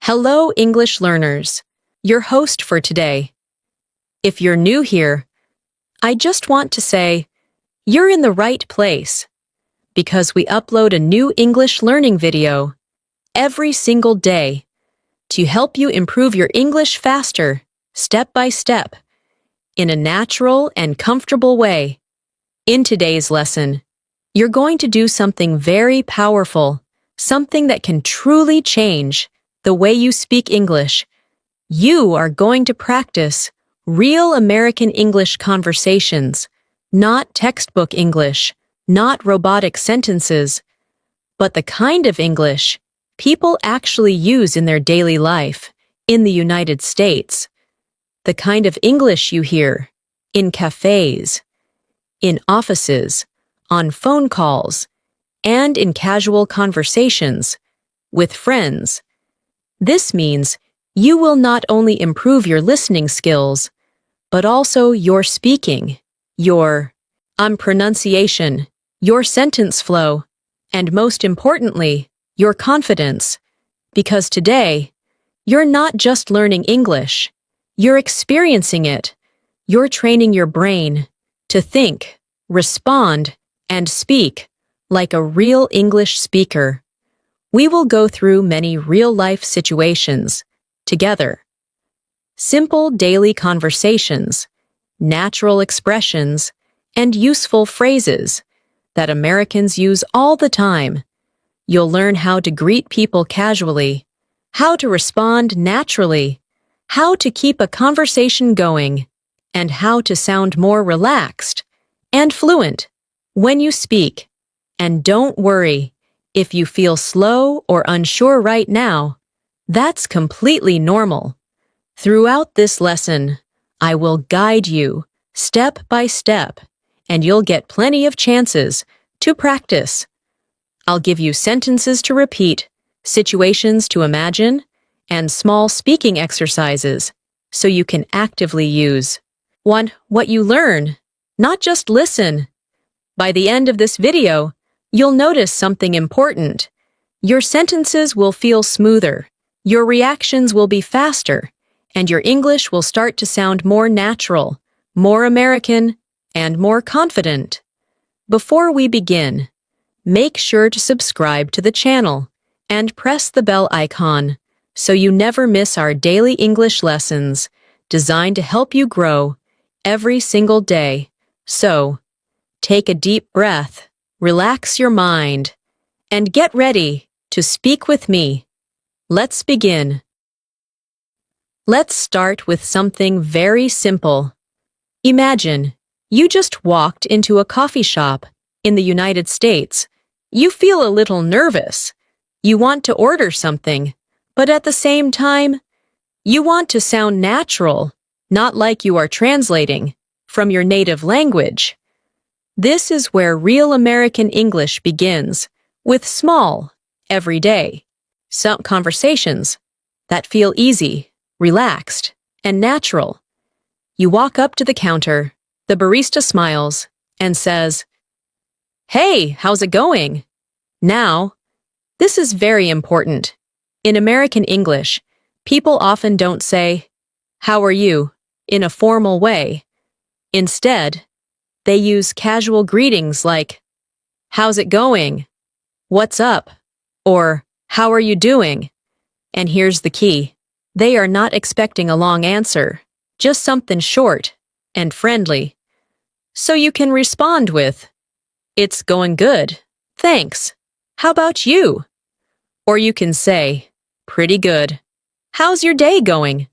Hello, English learners. Your host for today. If you're new here, I just want to say you're in the right place because we upload a new English learning video every single day to help you improve your English faster, step by step, in a natural and comfortable way. In today's lesson, you're going to do something very powerful, something that can truly change the way you speak English. You are going to practice real American English conversations, not textbook English, not robotic sentences, but the kind of English people actually use in their daily life in the United States. The kind of English you hear in cafes, in offices, on phone calls, and in casual conversations with friends. This means you will not only improve your listening skills, but also your speaking, your pronunciation, your sentence flow, and most importantly, your confidence. Because today, you're not just learning English, you're experiencing it. You're training your brain to think, respond, and speak like a real English speaker. We will go through many real-life situations together. Simple daily conversations, natural expressions, and useful phrases that Americans use all the time. You'll learn how to greet people casually, how to respond naturally, how to keep a conversation going, and how to sound more relaxed and fluent when you speak. And don't worry, if you feel slow or unsure right now, that's completely normal. Throughout this lesson, I will guide you step by step, and you'll get plenty of chances to practice. I'll give you sentences to repeat, situations to imagine, and small speaking exercises so you can actively use what you learn, not just listen. By the end of this video, you'll notice something important. Your sentences will feel smoother, your reactions will be faster, and your English will start to sound more natural, more American, and more confident. Before we begin, make sure to subscribe to the channel and press the bell icon so you never miss our daily English lessons designed to help you grow every single day. So, take a deep breath, relax your mind, and get ready to speak with me. Let's begin. Let's start with something very simple. Imagine you just walked into a coffee shop in the United States. You feel a little nervous. You want to order something, but at the same time, you want to sound natural, not like you are translating from your native language. This is where real American English begins, with small, everyday, some conversations that feel easy, relaxed, and natural. You walk up to the counter, the barista smiles and says, "Hey, how's it going?" Now, this is very important. In American English, people often don't say, "How are you?" in a formal way. Instead, they use casual greetings like, "How's it going?" "What's up?" or "How are you doing?" And here's the key. They are not expecting a long answer, just something short and friendly. So you can respond with, "It's going good, thanks. How about you?" Or you can say, "Pretty good. How's your day going?"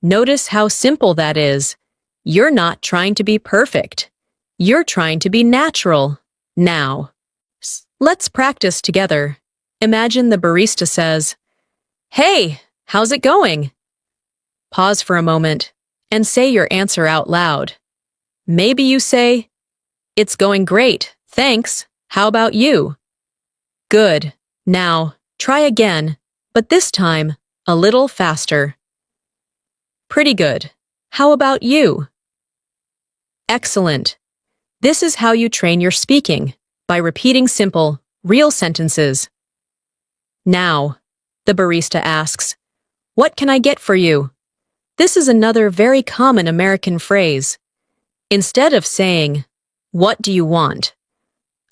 Notice how simple that is. You're not trying to be perfect. You're trying to be natural. Now, let's practice together. Imagine the barista says, "Hey, how's it going?" Pause for a moment and say your answer out loud. Maybe you say, "It's going great, thanks. How about you?" Good. Now, try again, but this time, a little faster. Pretty good. How about you? Excellent. This is how you train your speaking, by repeating simple, real sentences. Now, the barista asks, What can I get for you? This is another very common American phrase. Instead of saying, what do you want?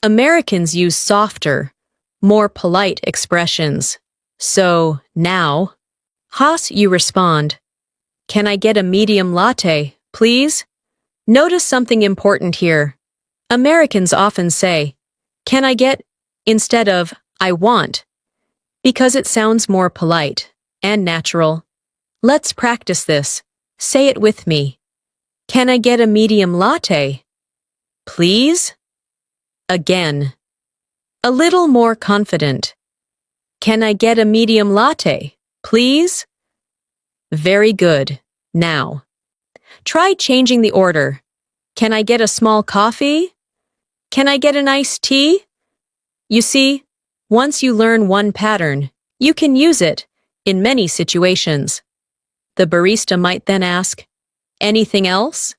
Americans use softer, more polite expressions. So, now, Haas, you respond, can I get a medium latte, please? Notice something important here. Americans often say, can I get, instead of, I want, because it sounds more polite and natural. Let's practice this. Say it with me. Can I get a medium latte? Please? Again. A little more confident. Can I get a medium latte, please? Very good. Now, try changing the order. Can I get a small coffee? Can I get an iced tea? You see, once you learn one pattern, you can use it in many situations. The barista might then ask, anything else?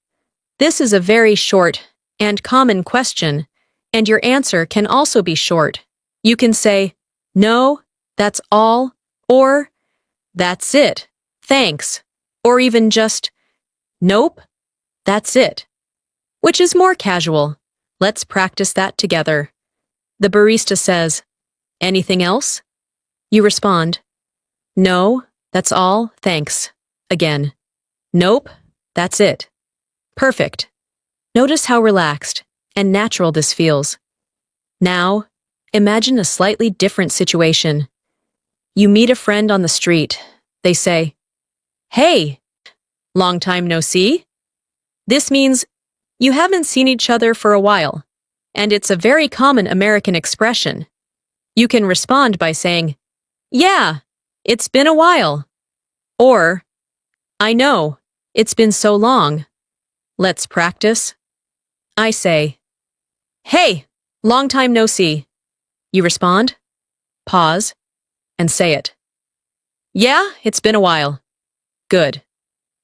This is a very short and common question, and your answer can also be short. You can say, no, that's all, or that's it, thanks, or even just, nope, that's it, which is more casual. Let's practice that together. The barista says, anything else? You respond, no, that's all, thanks. Again, nope, that's it. Perfect. Notice how relaxed and natural this feels. Now, imagine a slightly different situation. You meet a friend on the street. They say, hey, long time no see? This means you haven't seen each other for a while, and it's a very common American expression. You can respond by saying, yeah, it's been a while. Or, I know, it's been so long. Let's practice. I say, hey, long time no see. You respond, pause, and say it. Yeah, it's been a while. Good.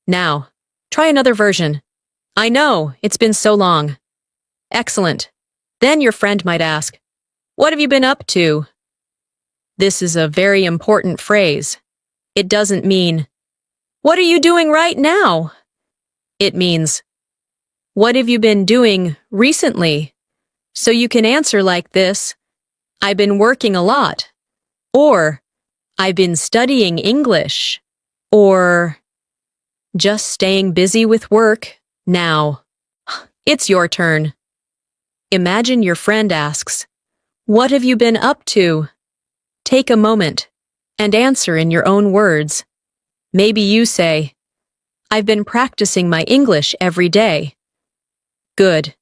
Now, try another version. I know, it's been so long. Excellent. Then your friend might ask, what have you been up to? This is a very important phrase. It doesn't mean, what are you doing right now? It means, what have you been doing recently? So you can answer like this, I've been working a lot. Or, I've been studying English. Or, just staying busy with work. Now, it's your turn. Imagine your friend asks, what have you been up to? Take a moment and answer in your own words. Maybe you say, I've been practicing my English every day. Good.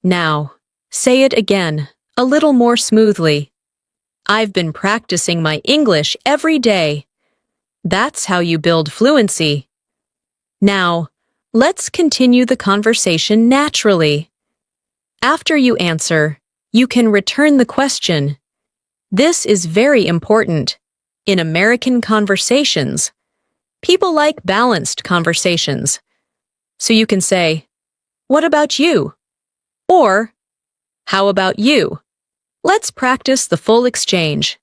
Now, say it again, a little more smoothly. I've been practicing my English every day. That's how you build fluency. Now, let's continue the conversation naturally. After you answer, you can return the question. This is very important. In American conversations, people like balanced conversations. So you can say, what about you? Or, how about you? Let's practice the full exchange.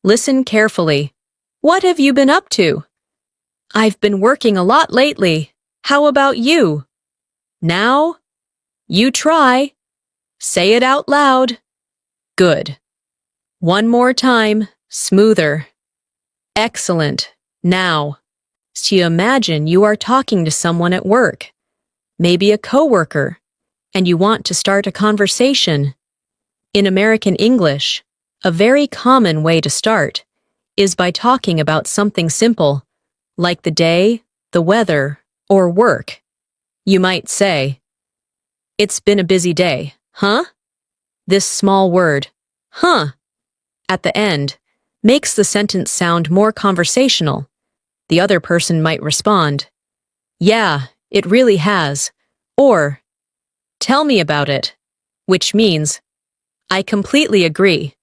Listen carefully. What have you been up to? I've been working a lot lately. How about you? Now, you try. Say it out loud. Good. One more time, smoother. Excellent. Now, so you imagine you are talking to someone at work, maybe a coworker, and you want to start a conversation. In American English, a very common way to start is by talking about something simple, like the day, the weather, or work. You might say, it's been a busy day, huh? This small word, huh, at the end, makes the sentence sound more conversational. The other person might respond, yeah, it really has, or tell me about it, which means, I completely agree.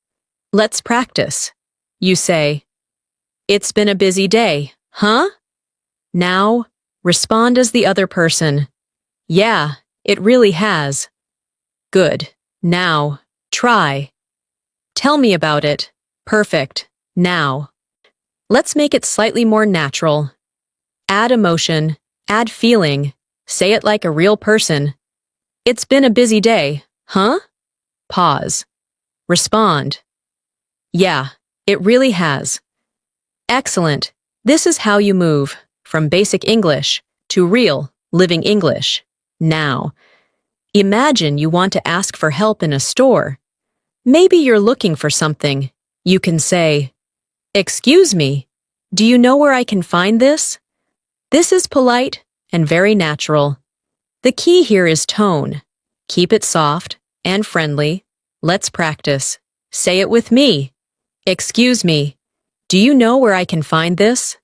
Let's practice. You say, it's been a busy day, huh? Now, respond as the other person. Yeah, it really has. Good. Now, try. Tell me about it. Perfect. Now. Let's make it slightly more natural. Add emotion, add feeling, say it like a real person. It's been a busy day, huh? Pause. Respond. Yeah, it really has. Excellent. This is how you move from basic English to real, living English. Now, imagine you want to ask for help in a store. Maybe you're looking for something. You can say, "Excuse me, do you know where I can find this?" This is polite and very natural. The key here is tone. Keep it soft and friendly. Let's practice. Say it with me. Excuse me, do you know where I can find this?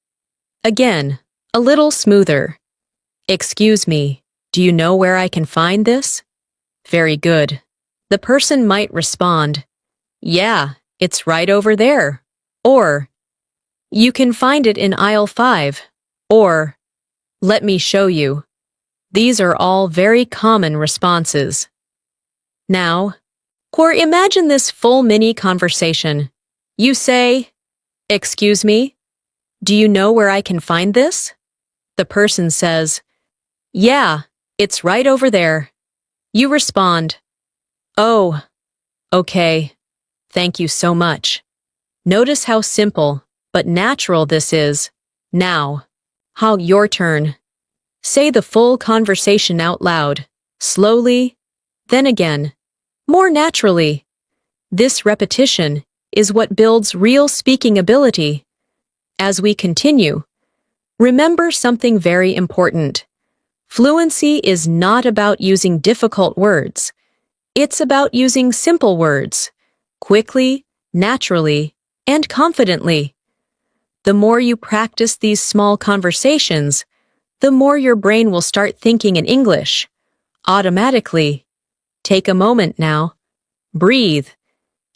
Again, a little smoother. Excuse me, do you know where I can find this? Very good. The person might respond, "Yeah, it's right over there." Or, "You can find it in aisle 5. Or, "Let me show you." These are all very common responses. Now, imagine this full mini conversation. You say, "Excuse me, do you know where I can find this?" The person says, "Yeah, it's right over there." You respond, "Oh, okay. Thank you so much." Notice how simple but natural this is. Now, your turn. Say the full conversation out loud, slowly, then again, more naturally. This repetition is what builds real speaking ability. As we continue, remember something very important. Fluency is not about using difficult words. It's about using simple words, quickly, naturally, and confidently. The more you practice these small conversations, the more your brain will start thinking in English, automatically. Take a moment now, breathe,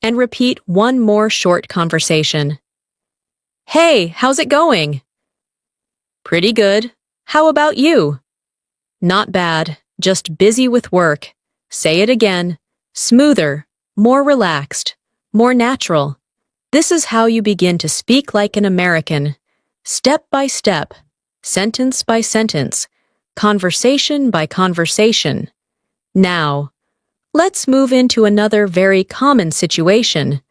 and repeat one more short conversation. "Hey, how's it going?" "Pretty good. How about you?" "Not bad, just busy with work." Say it again, smoother, more relaxed, more natural. This is how you begin to speak like an American, step by step, sentence by sentence, conversation by conversation. Now, let's move into another very common situation,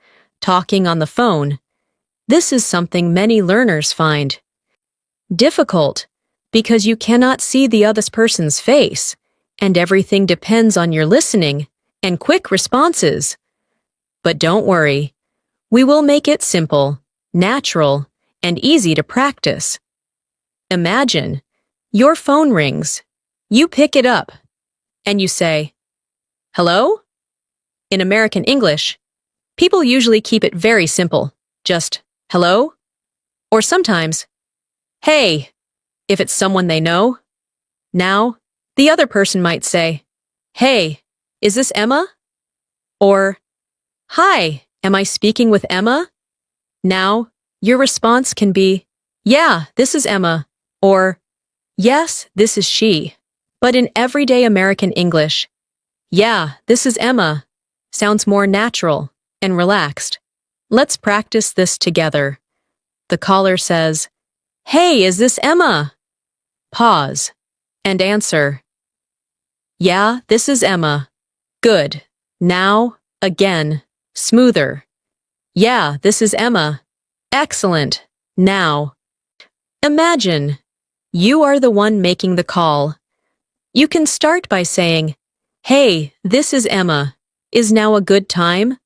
talking on the phone. This is something many learners find difficult because you cannot see the other person's face, and everything depends on your listening and quick responses. But don't worry, we will make it simple, natural, and easy to practice. Imagine, your phone rings, you pick it up, and you say, "Hello?" In American English, people usually keep it very simple, just, "Hello?" Or sometimes, "Hey," if it's someone they know. Now, the other person might say, "Hey, is this Emma?" Or, "Hi, am I speaking with Emma?" Now, your response can be, "Yeah, this is Emma," or, "Yes, this is she." But in everyday American English, "Yeah, this is Emma," sounds more natural and relaxed. Let's practice this together. The caller says, "Hey, is this Emma?" Pause and answer, "Yeah, this is Emma." Good. Now, again, smoother. "Yeah, this is Emma." Excellent. Now, imagine you are the one making the call. You can start by saying, "Hey, this is Emma. Is now a good time?"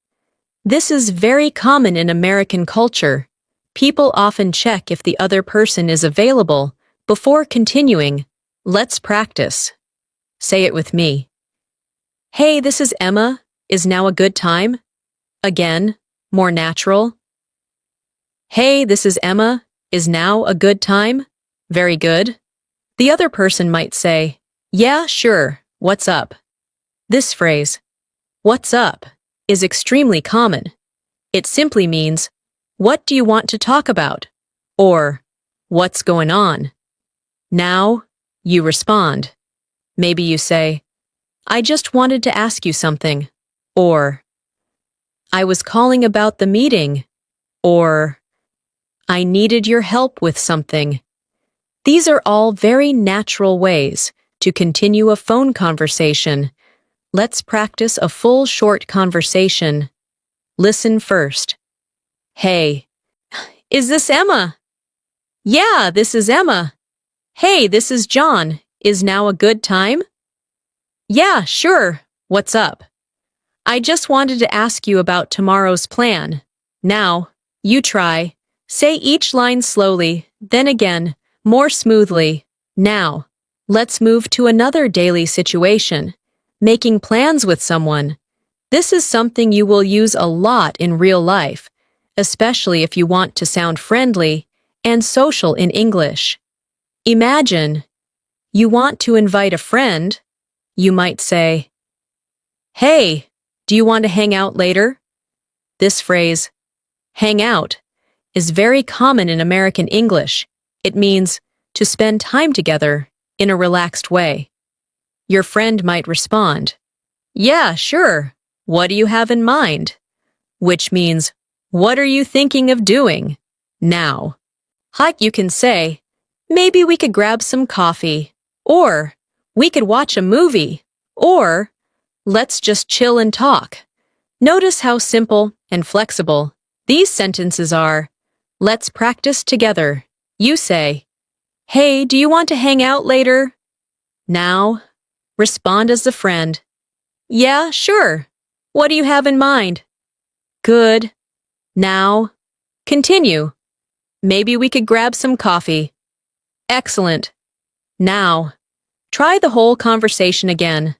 This is very common in American culture. People often check if the other person is available before continuing. Let's practice. Say it with me. "Hey, this is Emma. Is now a good time?" Again, more natural. "Hey, this is Emma. Is now a good time?" Very good. The other person might say, "Yeah, sure. What's up?" This phrase, "What's up?" is extremely common. It simply means, "What do you want to talk about?" Or, "What's going on?" Now, you respond. Maybe you say, "I just wanted to ask you something." Or, "I was calling about the meeting." Or, I needed your help with something. These are all very natural ways to continue a phone conversation. Let's practice a full short conversation. Listen first. Hey, is this Emma? Yeah, this is Emma. Hey, this is John. Is now a good time? Yeah, sure. What's up? I just wanted to ask you about tomorrow's plan. Now, you try. Say each line slowly, then again, more smoothly. Now, let's move to another daily situation. Making plans with someone. This is something you will use a lot in real life, especially if you want to sound friendly and social in English. Imagine, you want to invite a friend. You might say, Hey, do you want to hang out later? This phrase, hang out, is very common in American English. It means to spend time together in a relaxed way. Your friend might respond, Yeah, sure. What do you have in mind? Which means, what are you thinking of doing? Now, you can say, maybe we could grab some coffee, or we could watch a movie, or let's just chill and talk. Notice how simple and flexible these sentences are. Let's practice together. You say, Hey, do you want to hang out later? Now, respond as the friend. Yeah, sure. What do you have in mind? Good. Now, continue. Maybe we could grab some coffee. Excellent. Now, try the whole conversation again,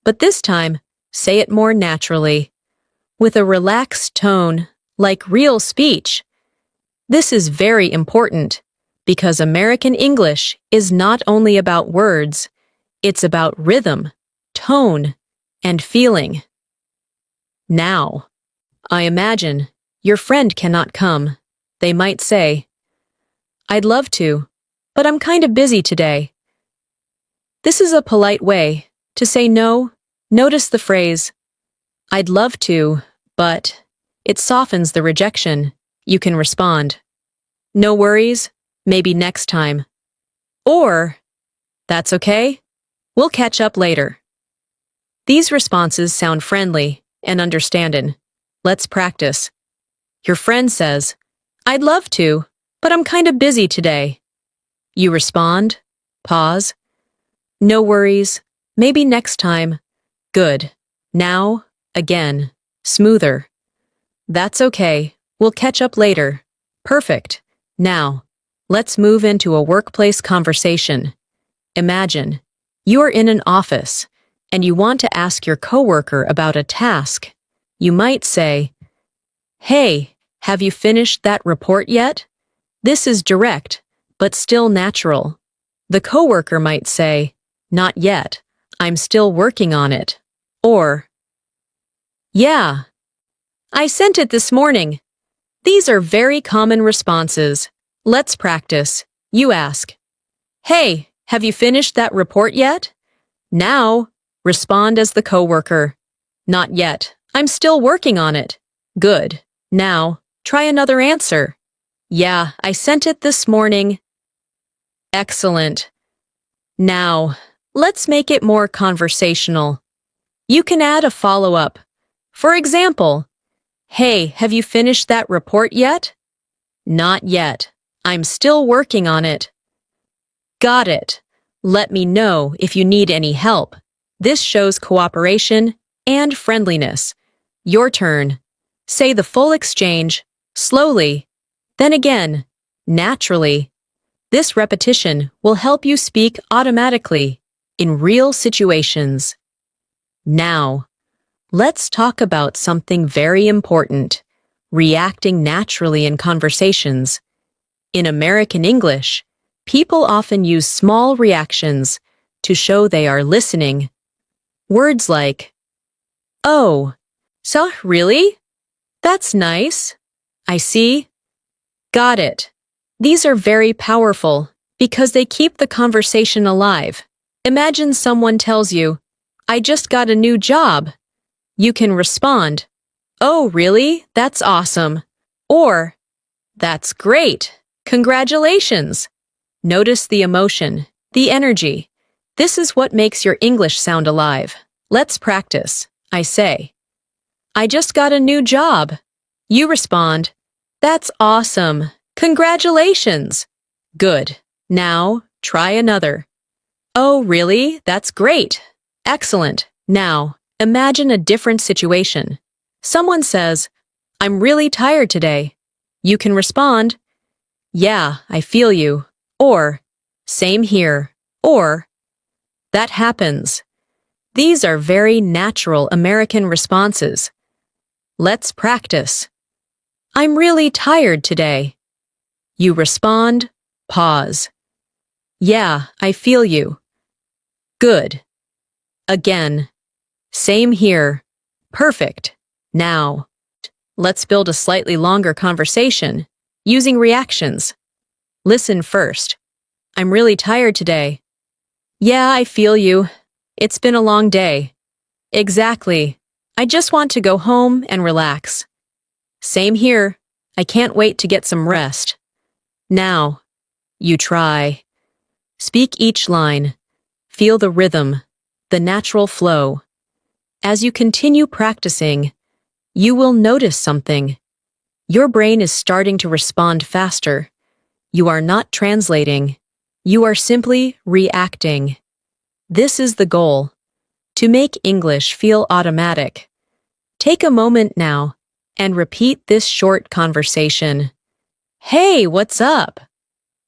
but this time, say it more naturally, with a relaxed tone, like real speech. This is very important, because American English is not only about words, it's about rhythm, tone, and feeling. Now, I imagine your friend cannot come. They might say, I'd love to, but I'm kind of busy today. This is a polite way to say no. Notice the phrase, I'd love to, but it softens the rejection. You can respond, No worries, maybe next time. Or, That's okay, we'll catch up later. These responses sound friendly and understanding. Let's practice. Your friend says, I'd love to, but I'm kind of busy today. You respond, pause, No worries, maybe next time. Good. Now, again, smoother. That's okay, we'll catch up later. Perfect. Now, let's move into a workplace conversation. Imagine, you are in an office, and you want to ask your coworker about a task. You might say, Hey, have you finished that report yet? This is direct, but still natural. The coworker might say, Not yet, I'm still working on it. Or, Yeah, I sent it this morning. These are very common responses. Let's practice. You ask, Hey, have you finished that report yet? Now, respond as the coworker. Not yet, I'm still working on it. Good. Now, try another answer. Yeah, I sent it this morning. Excellent. Now, let's make it more conversational. You can add a follow-up. For example, Hey, have you finished that report yet? Not yet. I'm still working on it. Got it. Let me know if you need any help. This shows cooperation and friendliness. Your turn. Say the full exchange, slowly, then again, naturally. This repetition will help you speak automatically in real situations. Now, let's talk about something very important, reacting naturally in conversations. In American English, people often use small reactions to show they are listening. Words like, Oh, so really? That's nice. I see. Got it. These are very powerful because they keep the conversation alive. Imagine someone tells you, I just got a new job. You can respond, Oh, really? That's awesome. Or, That's great! Congratulations! Notice the emotion, the energy. This is what makes your English sound alive. Let's practice. I say, I just got a new job. You respond, that's awesome. Congratulations. Good. Now, try another. Oh, really? That's great. Excellent. Now, imagine a different situation. Someone says, I'm really tired today. You can respond, yeah, I feel you. Or, same here. Or, that happens. These are very natural American responses. Let's practice. I'm really tired today. You respond, pause. Yeah, I feel you. Good. Again. Same here. Perfect. Now, let's build a slightly longer conversation using reactions. Listen first. I'm really tired today. Yeah, I feel you. It's been a long day. Exactly. I just want to go home and relax. Same here. I can't wait to get some rest. Now, you try. Speak each line. Feel the rhythm, the natural flow. As you continue practicing, you will notice something. Your brain is starting to respond faster. You are not translating. You are simply reacting. This is the goal, to make English feel automatic. Take a moment now and repeat this short conversation. Hey, what's up?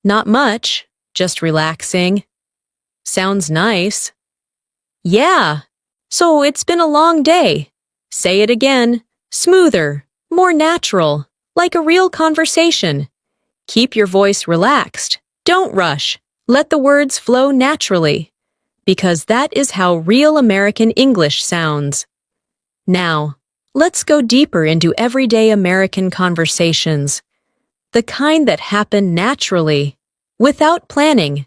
Not much, just relaxing. Sounds nice. Yeah, so it's been a long day. Say it again, smoother, more natural, like a real conversation. Keep your voice relaxed. Don't rush. Let the words flow naturally, because that is how real American English sounds. Now, let's go deeper into everyday American conversations, the kind that happen naturally, without planning,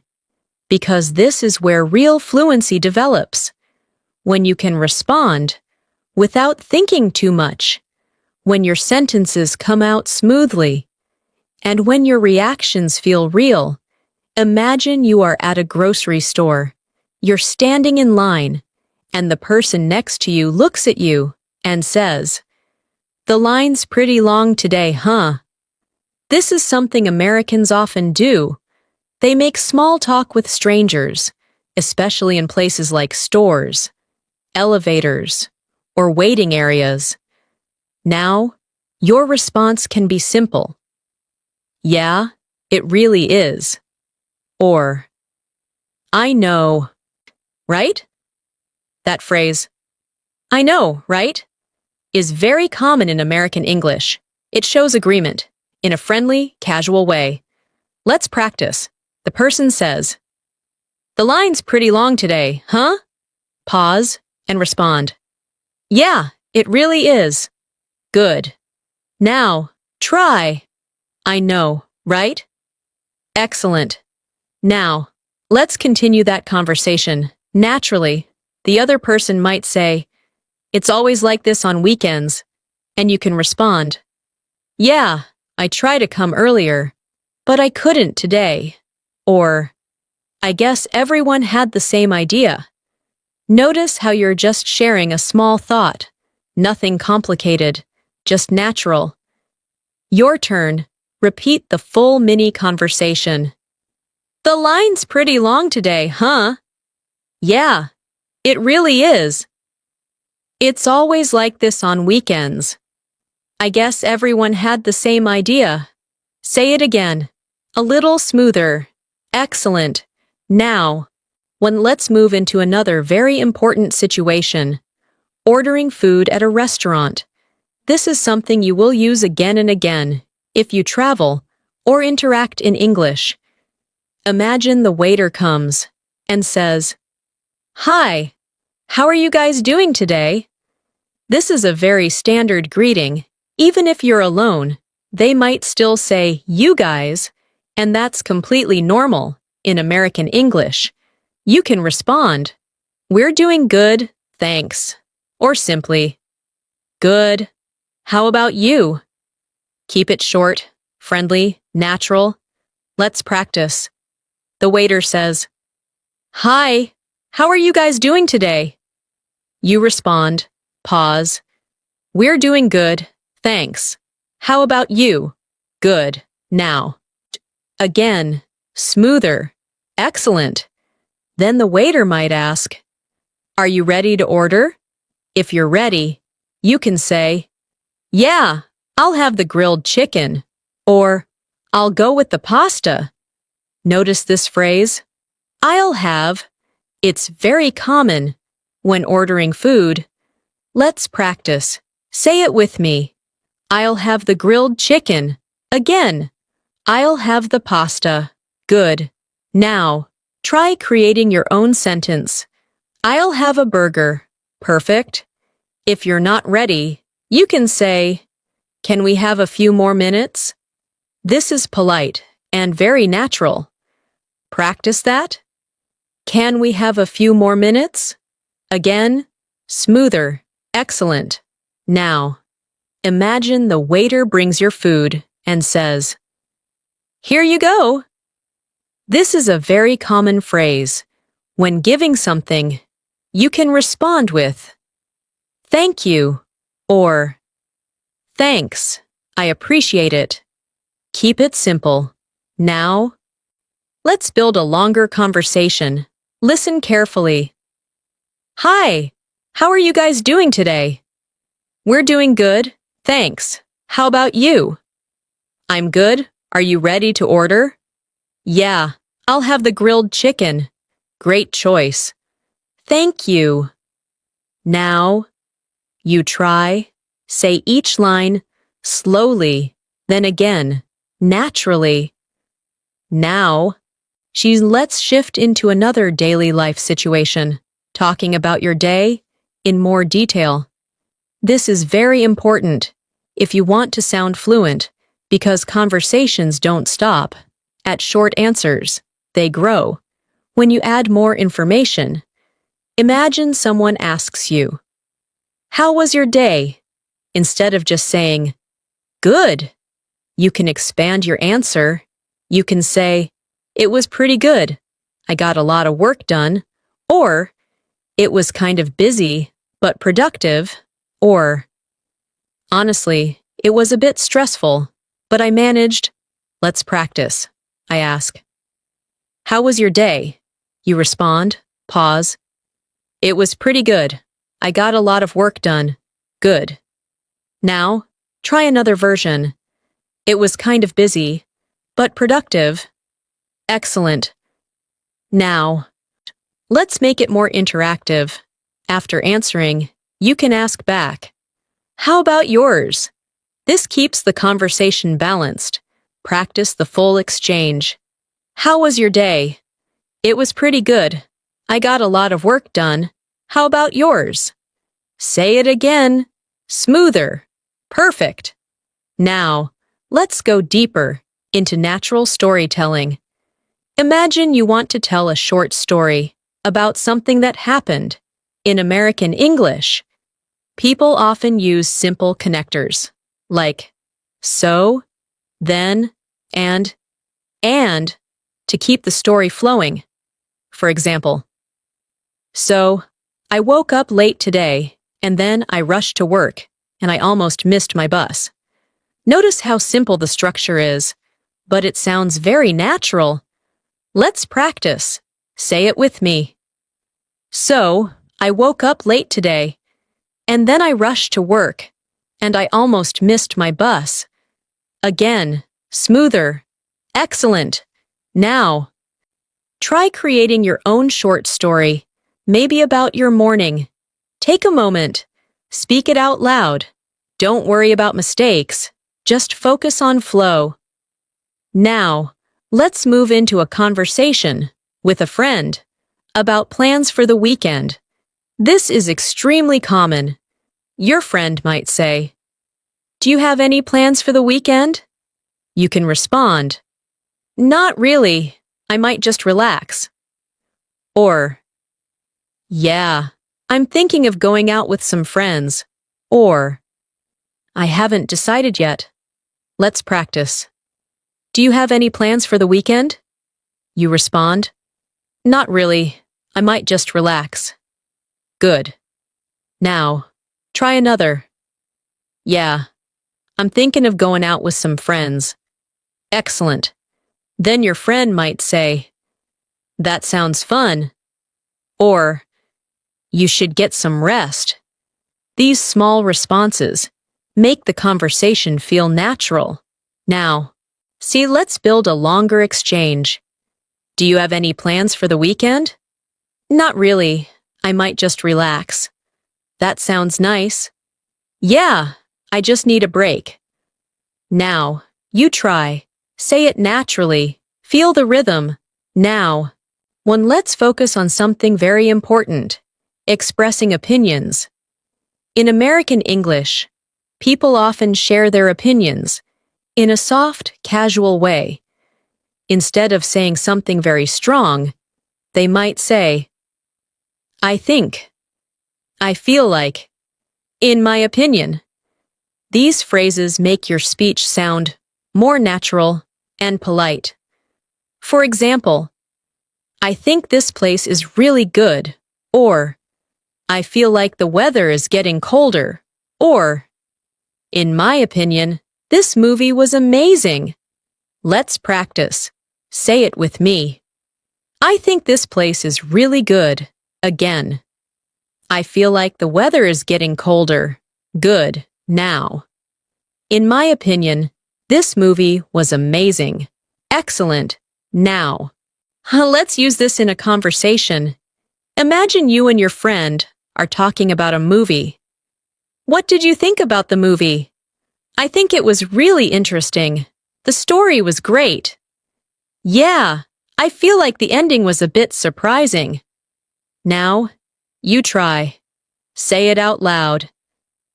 because this is where real fluency develops, when you can respond without thinking too much, when your sentences come out smoothly, and when your reactions feel real. Imagine you are at a grocery store. You're standing in line, and the person next to you looks at you and says, "The line's pretty long today, huh?" This is something Americans often do. They make small talk with strangers, especially in places like stores, elevators, or waiting areas. Now, your response can be simple. Yeah, it really is. Or, I know, right? That phrase, I know, right, is very common in American English. It shows agreement, in a friendly, casual way. Let's practice. The person says, "The line's pretty long today, huh?" Pause and respond, "Yeah, it really is." Good. Now, try. I know, right? Excellent. Now, let's continue that conversation. Naturally, the other person might say, "It's always like this on weekends," and you can respond, "Yeah, I try to come earlier, but I couldn't today." Or, "I guess everyone had the same idea." Notice how you're just sharing a small thought, nothing complicated, just natural. Your turn. Repeat the full mini conversation. "The line's pretty long today, huh?" "Yeah, it really is." "It's always like this on weekends." "I guess everyone had the same idea." Say it again, a little smoother. Excellent. Now, let's move into another very important situation. Ordering food at a restaurant. This is something you will use again and again if you travel or interact in English. Imagine the waiter comes and says, "Hi, how are you guys doing today?" This is a very standard greeting. Even if you're alone, they might still say, "you guys," and that's completely normal in American English. You can respond, "We're doing good, thanks," or simply, "Good. How about you?" Keep it short, friendly, natural. Let's practice. The waiter says, "Hi, how are you guys doing today?" You respond, pause. "We're doing good, thanks. How about you?" "Good, now." Again, smoother, excellent. Then the waiter might ask, "Are you ready to order?" If you're ready, you can say, "Yeah, I'll have the grilled chicken," or "I'll go with the pasta." Notice this phrase, "I'll have." It's very common when ordering food. Let's practice. Say it with me. I'll have the grilled chicken. Again, I'll have the pasta. Good. Now, try creating your own sentence. I'll have a burger. Perfect. If you're not ready, you can say, "Can we have a few more minutes?" This is polite and very natural. Practice that. Can we have a few more minutes? Again, smoother, excellent. Now, imagine the waiter brings your food and says, "Here you go." This is a very common phrase. When giving something, you can respond with, "Thank you," or "Thanks, I appreciate it." Keep it simple. Now, let's build a longer conversation. Listen carefully. "Hi, how are you guys doing today?" "We're doing good, thanks. How about you?" "I'm good. Are you ready to order?" "Yeah, I'll have the grilled chicken." "Great choice." "Thank you." Now, you try. Say each line slowly, then again, naturally. Now, let's shift into another daily life situation, talking about your day in more detail. This is very important if you want to sound fluent, because conversations don't stop at short answers, they grow. When you add more information, imagine someone asks you, "How was your day?" Instead of just saying, "Good," you can expand your answer. You can say, "It was pretty good. I got a lot of work done," or "It was kind of busy, but productive," or "Honestly, it was a bit stressful, but I managed." Let's practice. I ask, "How was your day?" You respond, pause. "It was pretty good. I got a lot of work done." Good. Now, try another version. "It was kind of busy, but productive." Excellent. Now, let's make it more interactive. After answering, you can ask back, "How about yours?" This keeps the conversation balanced. Practice the full exchange. "How was your day?" "It was pretty good. I got a lot of work done. How about yours?" Say it again. Smoother. Perfect. Now, let's go deeper into natural storytelling. Imagine you want to tell a short story about something that happened. In American English, people often use simple connectors, like so, then, and, to keep the story flowing. For example, "So, I woke up late today, and then I rushed to work, and I almost missed my bus." Notice how simple the structure is, but it sounds very natural. Let's practice. Say it with me. "So, I woke up late today, and then I rushed to work, and I almost missed my bus." Again, smoother. Excellent. Now, try creating your own short story, maybe about your morning. Take a moment. Speak it out loud. Don't worry about mistakes. Just focus on flow. Now, let's move into a conversation with a friend about plans for the weekend. This is extremely common. Your friend might say, "Do you have any plans for the weekend?" You can respond, "Not really. I might just relax." Or, "Yeah, I'm thinking of going out with some friends." Or, "I haven't decided yet." Let's practice. Do you have any plans for the weekend? You respond, Not really. I might just relax. Good. Now, try another. Yeah, I'm thinking of going out with some friends. Excellent. Then your friend might say, That sounds fun. Or, You should get some rest. These small responses make the conversation feel natural. Now, let's build a longer exchange. Do you have any plans for the weekend? Not really. I might just relax. That sounds nice. Yeah, I just need a break. Now, you try. Say it naturally. Feel the rhythm. Now, let's focus on something very important. Expressing opinions. In American English, people often share their opinions in a soft, casual way. Instead of saying something very strong, they might say, I think, I feel like, in my opinion. These phrases make your speech sound more natural and polite. For example, I think this place is really good, or I feel like the weather is getting colder, or in my opinion, this movie was amazing. Let's practice. Say it with me. I think this place is really good. Again. I feel like the weather is getting colder. Good. Now. In my opinion, this movie was amazing. Excellent. Now. Let's use this in a conversation. Imagine you and your friend are talking about a movie. What did you think about the movie? I think it was really interesting. The story was great. Yeah, I feel like the ending was a bit surprising. Now, you try. Say it out loud.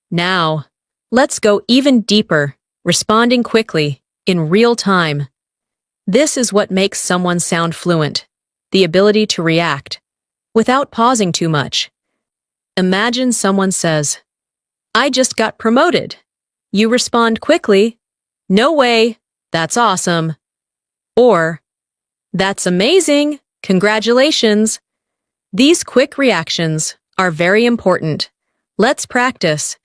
Now, let's go even deeper, responding quickly, in real time. This is what makes someone sound fluent, the ability to react, without pausing too much. Imagine someone says, I just got promoted. You respond quickly, No way, that's awesome. Or, That's amazing, congratulations. These quick reactions are very important. Let's practice.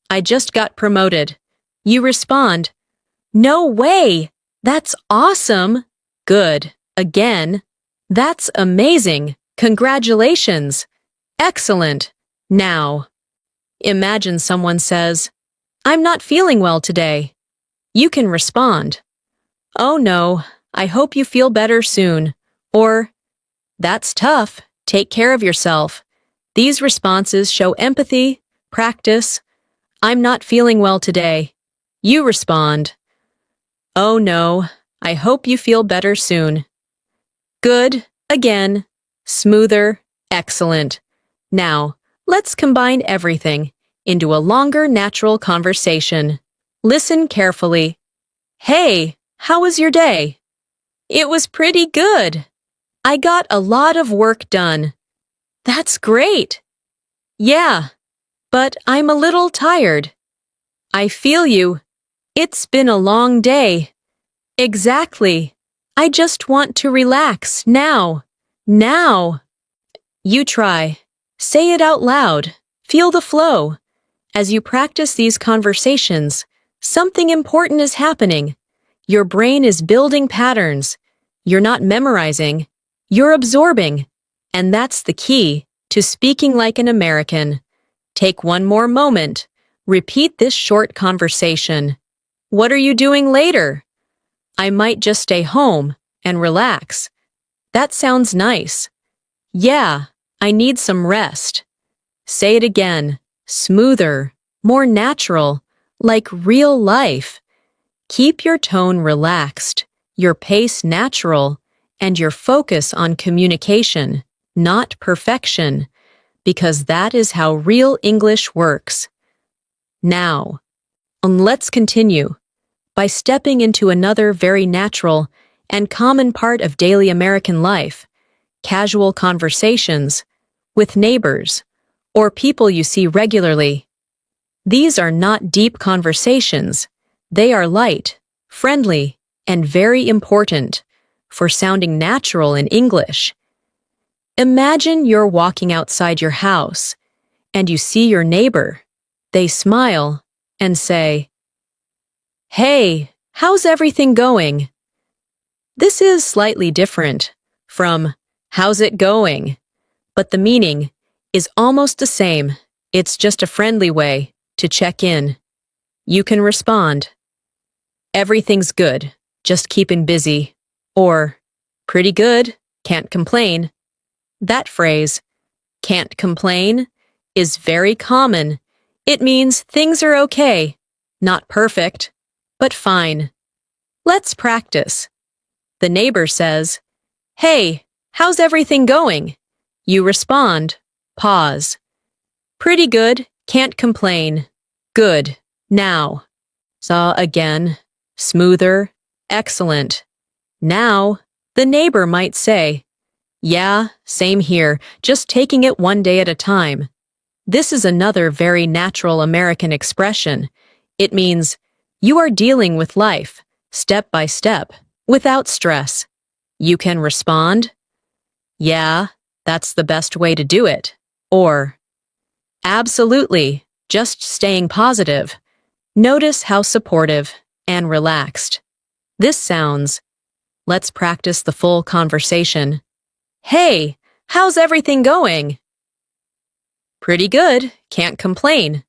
I just got promoted. You respond, No way, that's awesome. Good. Again, That's amazing, congratulations. Excellent. Now, imagine someone says, I'm not feeling well today. You can respond, Oh no, I hope you feel better soon. Or, That's tough, take care of yourself. These responses show empathy, practice. I'm not feeling well today. You respond, Oh no, I hope you feel better soon. Good, again, smoother, excellent. Now, let's combine everything into a longer natural conversation. Listen carefully. Hey, how was your day? It was pretty good. I got a lot of work done. That's great. Yeah, but I'm a little tired. I feel you. It's been a long day. Exactly. I just want to relax now. Now. You try. Say it out loud. Feel the flow. As you practice these conversations, something important is happening. Your brain is building patterns. You're not memorizing. You're absorbing. And that's the key to speaking like an American. Take one more moment. Repeat this short conversation. What are you doing later? I might just stay home and relax. That sounds nice. Yeah, I need some rest. Say it again, smoother, more natural, like real life. Keep your tone relaxed, your pace natural, and your focus on communication, not perfection, because that is how real English works. Now, let's continue by stepping into another very natural and common part of daily American life, casual conversations with neighbors or people you see regularly. These are not deep conversations. They are light, friendly, and very important for sounding natural in English. Imagine you're walking outside your house and you see your neighbor. They smile and say, "Hey, how's everything going?" This is slightly different from "How's it going?" but the meaning is almost the same. It's just a friendly way to check in. You can respond, "Everything's good, just keeping busy," or "Pretty good, can't complain." That phrase, "can't complain," is very common. It means things are okay, not perfect, but fine. Let's practice. The neighbor says, "Hey, how's everything going?" You respond, pause. "Pretty good, can't complain." Good. Now. Saw again. Smoother. Excellent. Now, the neighbor might say, "Yeah, same here, just taking it one day at a time." This is another very natural American expression. It means you are dealing with life, step by step, without stress. You can respond, "Yeah, that's the best way to do it," or "Absolutely, just staying positive." Notice how supportive and relaxed this sounds. Let's practice the full conversation. "Hey, how's everything going?" "Pretty good, can't complain."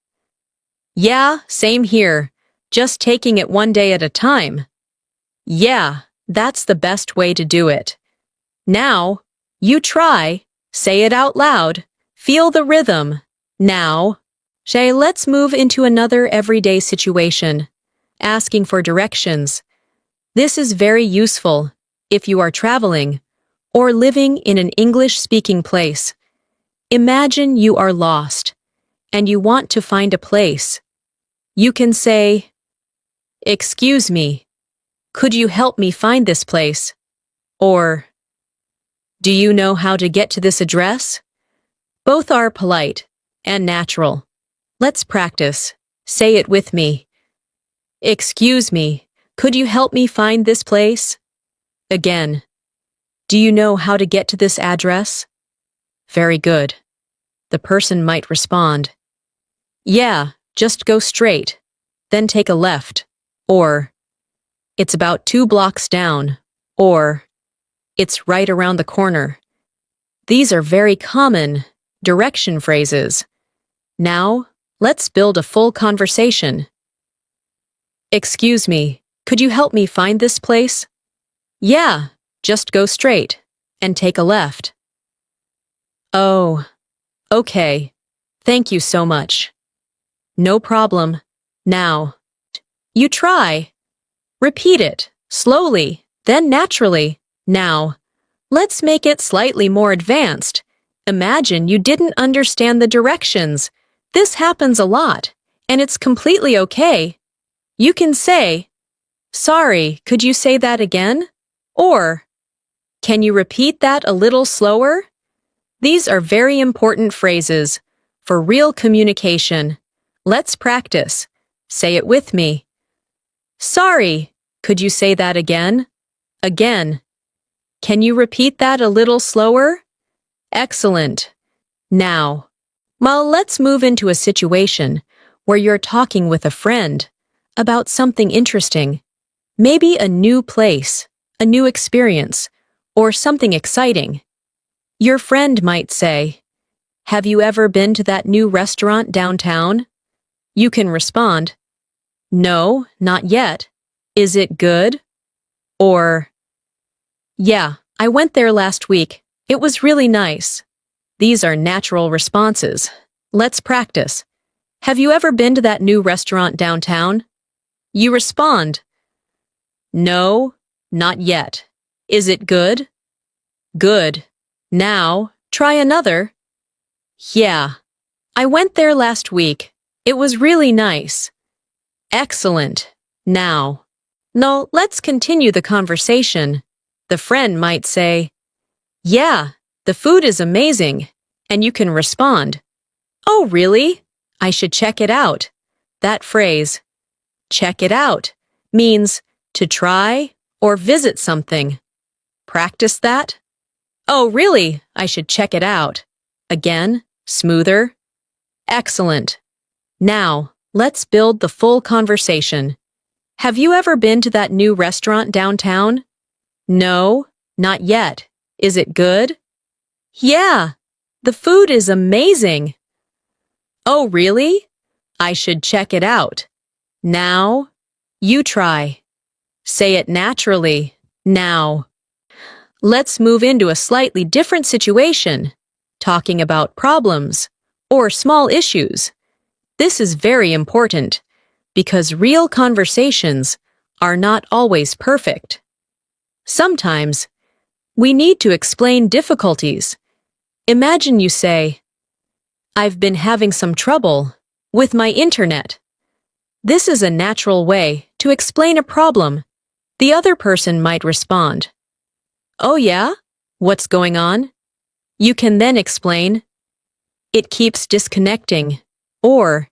"Yeah, same here, just taking it one day at a time." "Yeah, that's the best way to do it." Now, you try, say it out loud, feel the rhythm. Now, Shay, let's move into another everyday situation, asking for directions. This is very useful if you are traveling or living in an English-speaking place. Imagine you are lost and you want to find a place. You can say, "Excuse me, could you help me find this place?" Or, "Do you know how to get to this address?" Both are polite and natural. Let's practice. Say it with me. "Excuse me, could you help me find this place?" Again, "Do you know how to get to this address?" Very good. The person might respond, "Yeah, just go straight, then take a left," or "It's about 2 blocks down," or "It's right around the corner." These are very common direction phrases. Now, let's build a full conversation. "Excuse me, could you help me find this place?" "Yeah, just go straight and take a left." "Oh, okay. Thank you so much." "No problem. Now." You try. Repeat it, slowly, then naturally. Now, let's make it slightly more advanced. Imagine you didn't understand the directions. This happens a lot, and it's completely okay. You can say, "Sorry, could you say that again?" Or, "Can you repeat that a little slower?" These are very important phrases for real communication. Let's practice. Say it with me. "Sorry, could you say that again?" Again. "Can you repeat that a little slower?" Excellent. Now, let's move into a situation where you're talking with a friend about something interesting. Maybe a new place, a new experience, or something exciting. Your friend might say, "Have you ever been to that new restaurant downtown?" You can respond, "No, not yet. Is it good?" Or, "Yeah, I went there last week. It was really nice." These are natural responses. Let's practice. "Have you ever been to that new restaurant downtown?" You respond, "No, not yet. Is it good?" Good. Now, try another. "Yeah, I went there last week. It was really nice." Excellent. Now, let's continue the conversation. The friend might say, "Yeah, the food is amazing." And you can respond, "Oh, really? I should check it out." That phrase, "check it out," means to try or visit something. Practice that? Oh, really? I should check it out. Again, smoother. Excellent. Now, let's build the full conversation. Have you ever been to that new restaurant downtown? No, not yet. Is it good? Yeah, the food is amazing. Oh, really? I should check it out. Now, you try. Say it naturally. Now. Let's move into a slightly different situation, talking about problems or small issues. This is very important because real conversations are not always perfect. Sometimes, we need to explain difficulties. Imagine you say, "I've been having some trouble with my internet." This is a natural way to explain a problem. The other person might respond, "Oh yeah? What's going on?" You can then explain, "It keeps disconnecting," or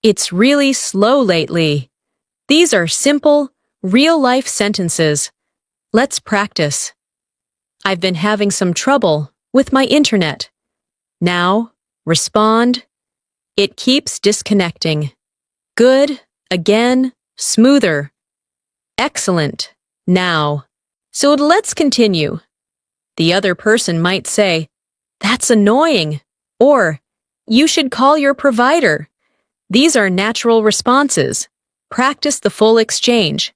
"It's really slow lately." These are simple, real-life sentences. Let's practice. I've been having some trouble with my internet. Now, respond, "It keeps disconnecting." Good, again, smoother. Excellent. Now. So let's continue. The other person might say, "That's annoying," or "You should call your provider." These are natural responses. Practice the full exchange.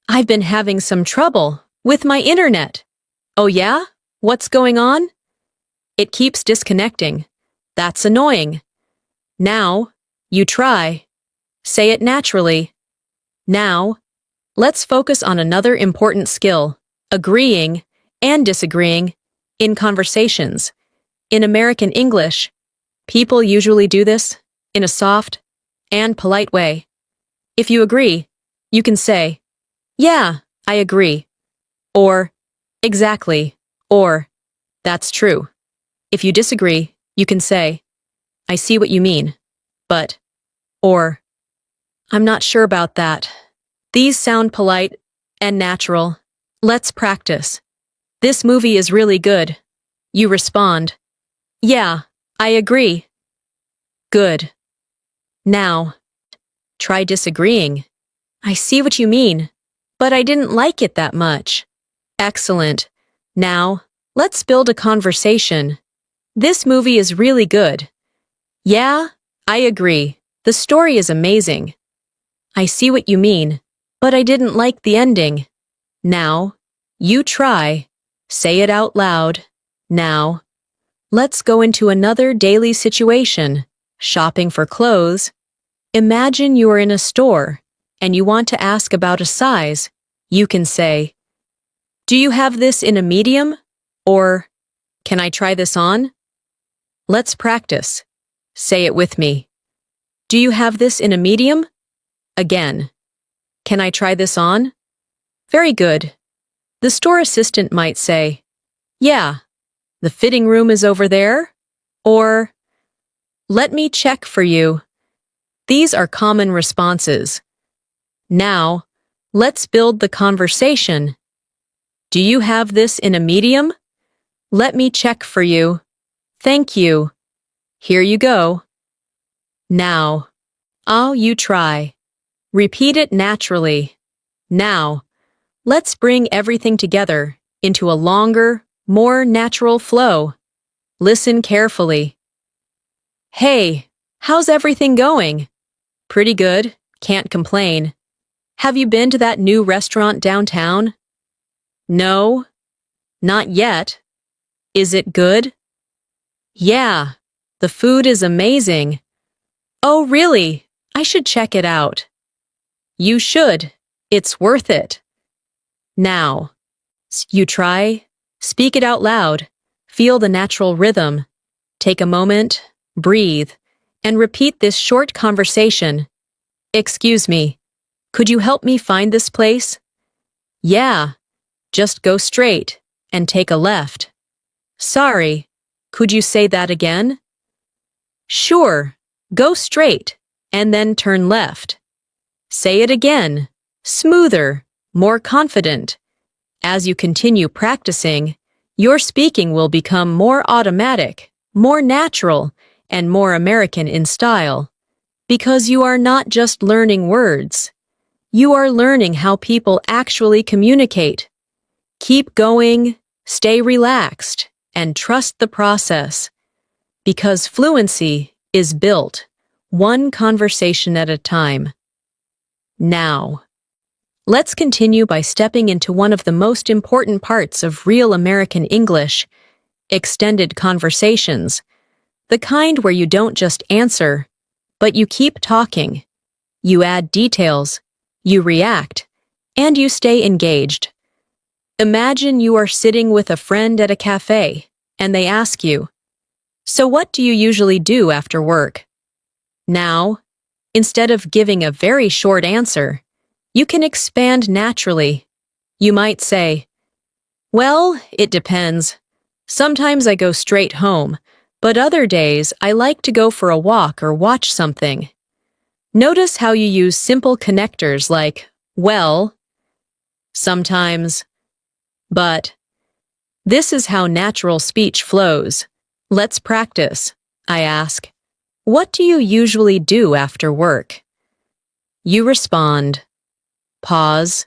I've been having some trouble with my internet. Oh yeah? What's going on? It keeps disconnecting. That's annoying. Now, you try. Say it naturally. Now, let's focus on another important skill, agreeing and disagreeing in conversations. In American English, people usually do this in a soft and polite way. If you agree, you can say, "Yeah, I agree," or "Exactly," or "That's true." If you disagree, you can say, "I see what you mean, but," or "I'm not sure about that." These sound polite and natural. Let's practice. "This movie is really good." You respond, "Yeah, I agree." Good. Now, try disagreeing. "I see what you mean, but I didn't like it that much." Excellent. Now, let's build a conversation. "This movie is really good." Yeah, I agree. The story is amazing. "I see what you mean, but I didn't like the ending." Now, you try. Say it out loud. Now, let's go into another daily situation. Shopping for clothes. Imagine you are in a store and you want to ask about a size. You can say, "Do you have this in a medium?" Or, "Can I try this on?" Let's practice. Say it with me. "Do you have this in a medium?" Again, "Can I try this on?" Very good. The store assistant might say, "Yeah, the fitting room is over there," or "Let me check for you." These are common responses. Now, let's build the conversation. "Do you have this in a medium?" "Let me check for you." "Thank you." "Here you go." Now, "Oh, you try." Repeat it naturally. Now, let's bring everything together into a longer, more natural flow. Listen carefully. "Hey, how's everything going?" "Pretty good, can't complain." "Have you been to that new restaurant downtown?" "No, not yet." "Is it good?" "Yeah, the food is amazing." "Oh, really? I should check it out." "You should. It's worth it." Now, you try. Speak it out loud. Feel the natural rhythm. Take a moment, breathe, and repeat this short conversation. "Excuse me, could you help me find this place?" "Yeah, just go straight and take a left." "Sorry, could you say that again?" "Sure, go straight and then turn left." Say it again, smoother, more confident. As you continue practicing, your speaking will become more automatic, more natural, and more American in style. Because you are not just learning words. You are learning how people actually communicate. Keep going, stay relaxed, and trust the process. Because fluency is built one conversation at a time. Now, let's continue by stepping into one of the most important parts of real American English, extended conversations, the kind where you don't just answer, but you keep talking. You add details, you react, and you stay engaged. Imagine you are sitting with a friend at a cafe, and they ask you, "So what do you usually do after work?" Now, instead of giving a very short answer, you can expand naturally. You might say, "Well, it depends. Sometimes I go straight home, but other days I like to go for a walk or watch something." Notice how you use simple connectors like, well, sometimes, but. This is how natural speech flows. Let's practice. I ask, "What do you usually do after work?" You respond. Pause.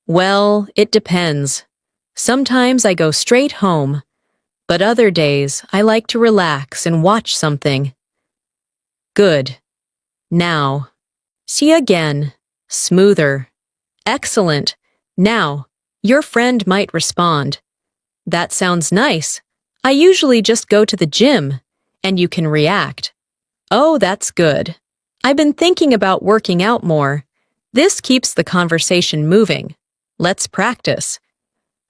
"Well, it depends. Sometimes I go straight home, but other days I like to relax and watch something." Good. Now. See again. Smoother. Excellent. Now, your friend might respond, "That sounds nice. I usually just go to the gym," and you can react. "Oh, that's good. I've been thinking about working out more." This keeps the conversation moving. Let's practice.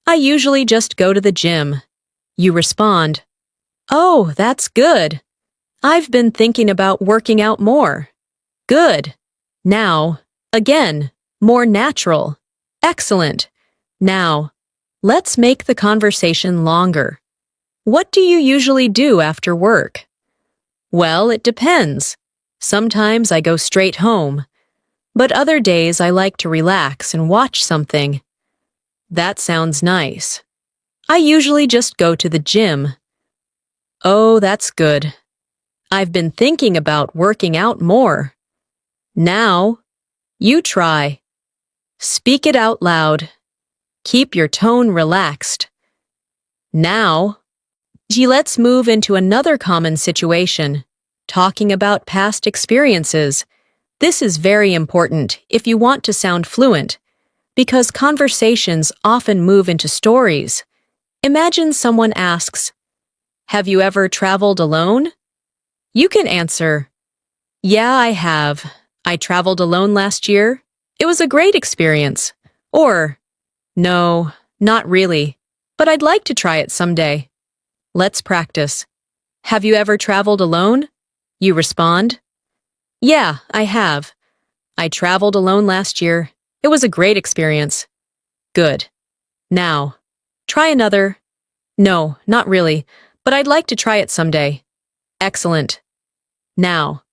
"I usually just go to the gym." You respond, "Oh, that's good. I've been thinking about working out more." Good. Now, again, more natural. Excellent. Now, let's make the conversation longer. "What do you usually do after work?" "Well, it depends. Sometimes I go straight home, but other days I like to relax and watch something." That sounds nice. "I usually just go to the gym." "Oh, that's good. I've been thinking about working out more." Now, you try. Speak it out loud. Keep your tone relaxed. Now, let's move into another common situation, talking about past experiences. This is very important if you want to sound fluent, because conversations often move into stories. Imagine someone asks, "Have you ever traveled alone?" You can answer, "Yeah, I have. I traveled alone last year. It was a great experience." Or, "No, not really, but I'd like to try it someday." Let's practice. "Have you ever traveled alone?" You respond, "Yeah, I have. I traveled alone last year. It was a great experience." Good. Now, try another. "No, not really, but I'd like to try it someday." Excellent. Now,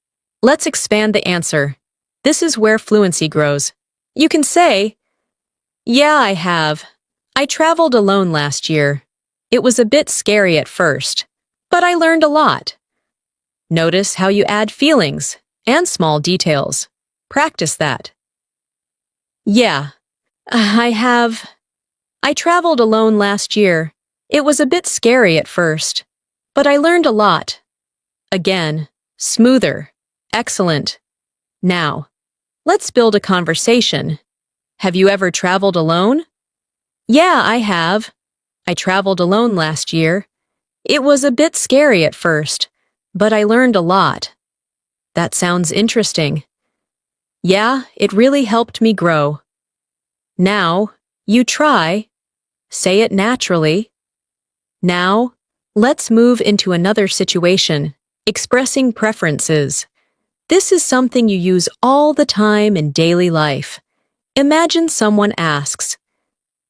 let's expand the answer. This is where fluency grows. You can say, "Yeah, I have. I traveled alone last year. It was a bit scary at first, but I learned a lot." Notice how you add feelings and small details. Practice that. "Yeah, I have. I traveled alone last year. It was a bit scary at first, but I learned a lot." Again, smoother. Excellent. Now, let's build a conversation. "Have you ever traveled alone?" "Yeah, I have. I traveled alone last year. It was a bit scary at first, but I learned a lot." That sounds interesting. "Yeah, it really helped me grow." Now, you try. Say it naturally. Now, let's move into another situation, expressing preferences. This is something you use all the time in daily life. Imagine someone asks,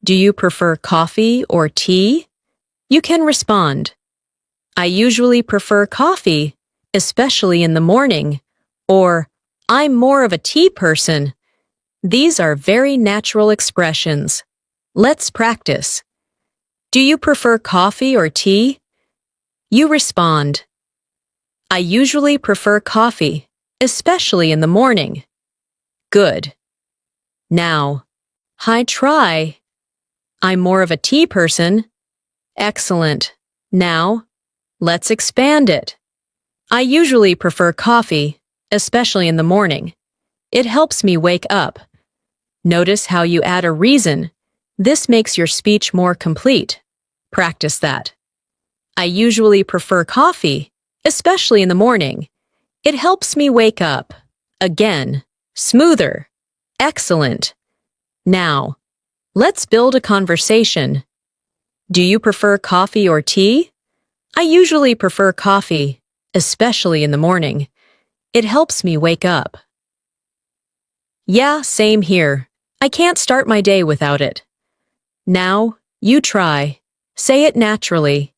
"Do you prefer coffee or tea?" You can respond, "I usually prefer coffee, especially in the morning," or "I'm more of a tea person." These are very natural expressions. Let's practice. Do you prefer coffee or tea? You respond. I usually prefer coffee, especially in the morning. Good. Now, I try. I'm more of a tea person. Excellent. Now, let's expand it. I usually prefer coffee, especially in the morning. It helps me wake up. Notice how you add a reason. This makes your speech more complete. Practice that. I usually prefer coffee, especially in the morning. It helps me wake up. Again, smoother. Excellent. Now, let's build a conversation. Do you prefer coffee or tea? I usually prefer coffee, especially in the morning. It helps me wake up. Yeah, same here. I can't start my day without it. Now, you try. Say it naturally.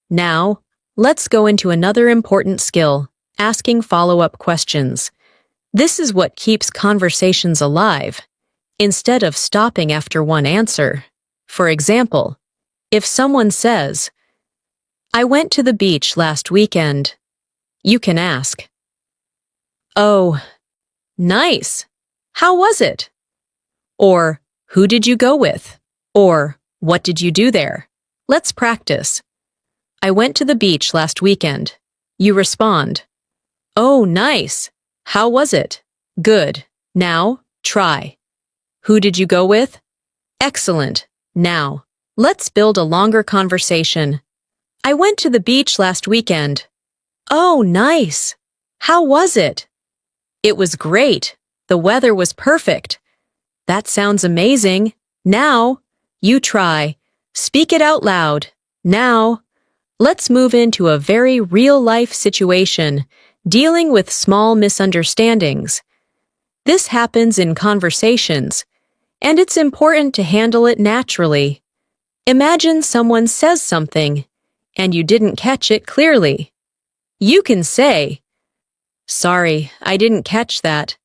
Now, let's go into another important skill, asking follow-up questions. This is what keeps conversations alive, instead of stopping after one answer. For example, if someone says, I went to the beach last weekend, you can ask, Oh, nice. How was it? Or, who did you go with? Or, what did you do there? Let's practice. I went to the beach last weekend. You respond, Oh, nice. How was it? Good. Now, try. Who did you go with? Excellent. Now, let's build a longer conversation. I went to the beach last weekend. Oh, nice. How was it? It was great. The weather was perfect. That sounds amazing. Now, you try. Speak it out loud. Now, let's move into a very real-life situation, dealing with small misunderstandings. This happens in conversations, and it's important to handle it naturally. Imagine someone says something, and you didn't catch it clearly. You can say, Sorry, I didn't catch that.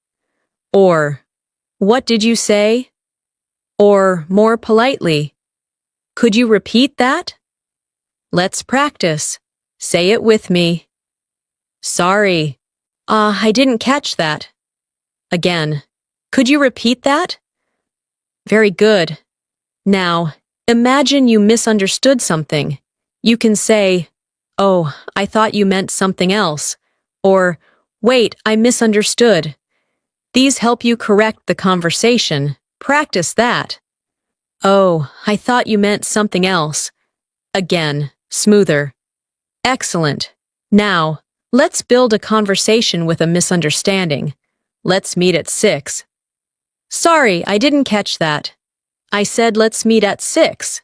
Or, What did you say? Or, more politely, Could you repeat that? Let's practice. Say it with me. Sorry. I didn't catch that. Again. Could you repeat that? Very good. Now, imagine you misunderstood something. You can say, Oh, I thought you meant something else. Or, Wait, I misunderstood. These help you correct the conversation. Practice that. Oh, I thought you meant something else. Again, smoother. Excellent. Now, let's build a conversation with a misunderstanding. Let's meet at 6. Sorry, I didn't catch that. I said let's meet at 6.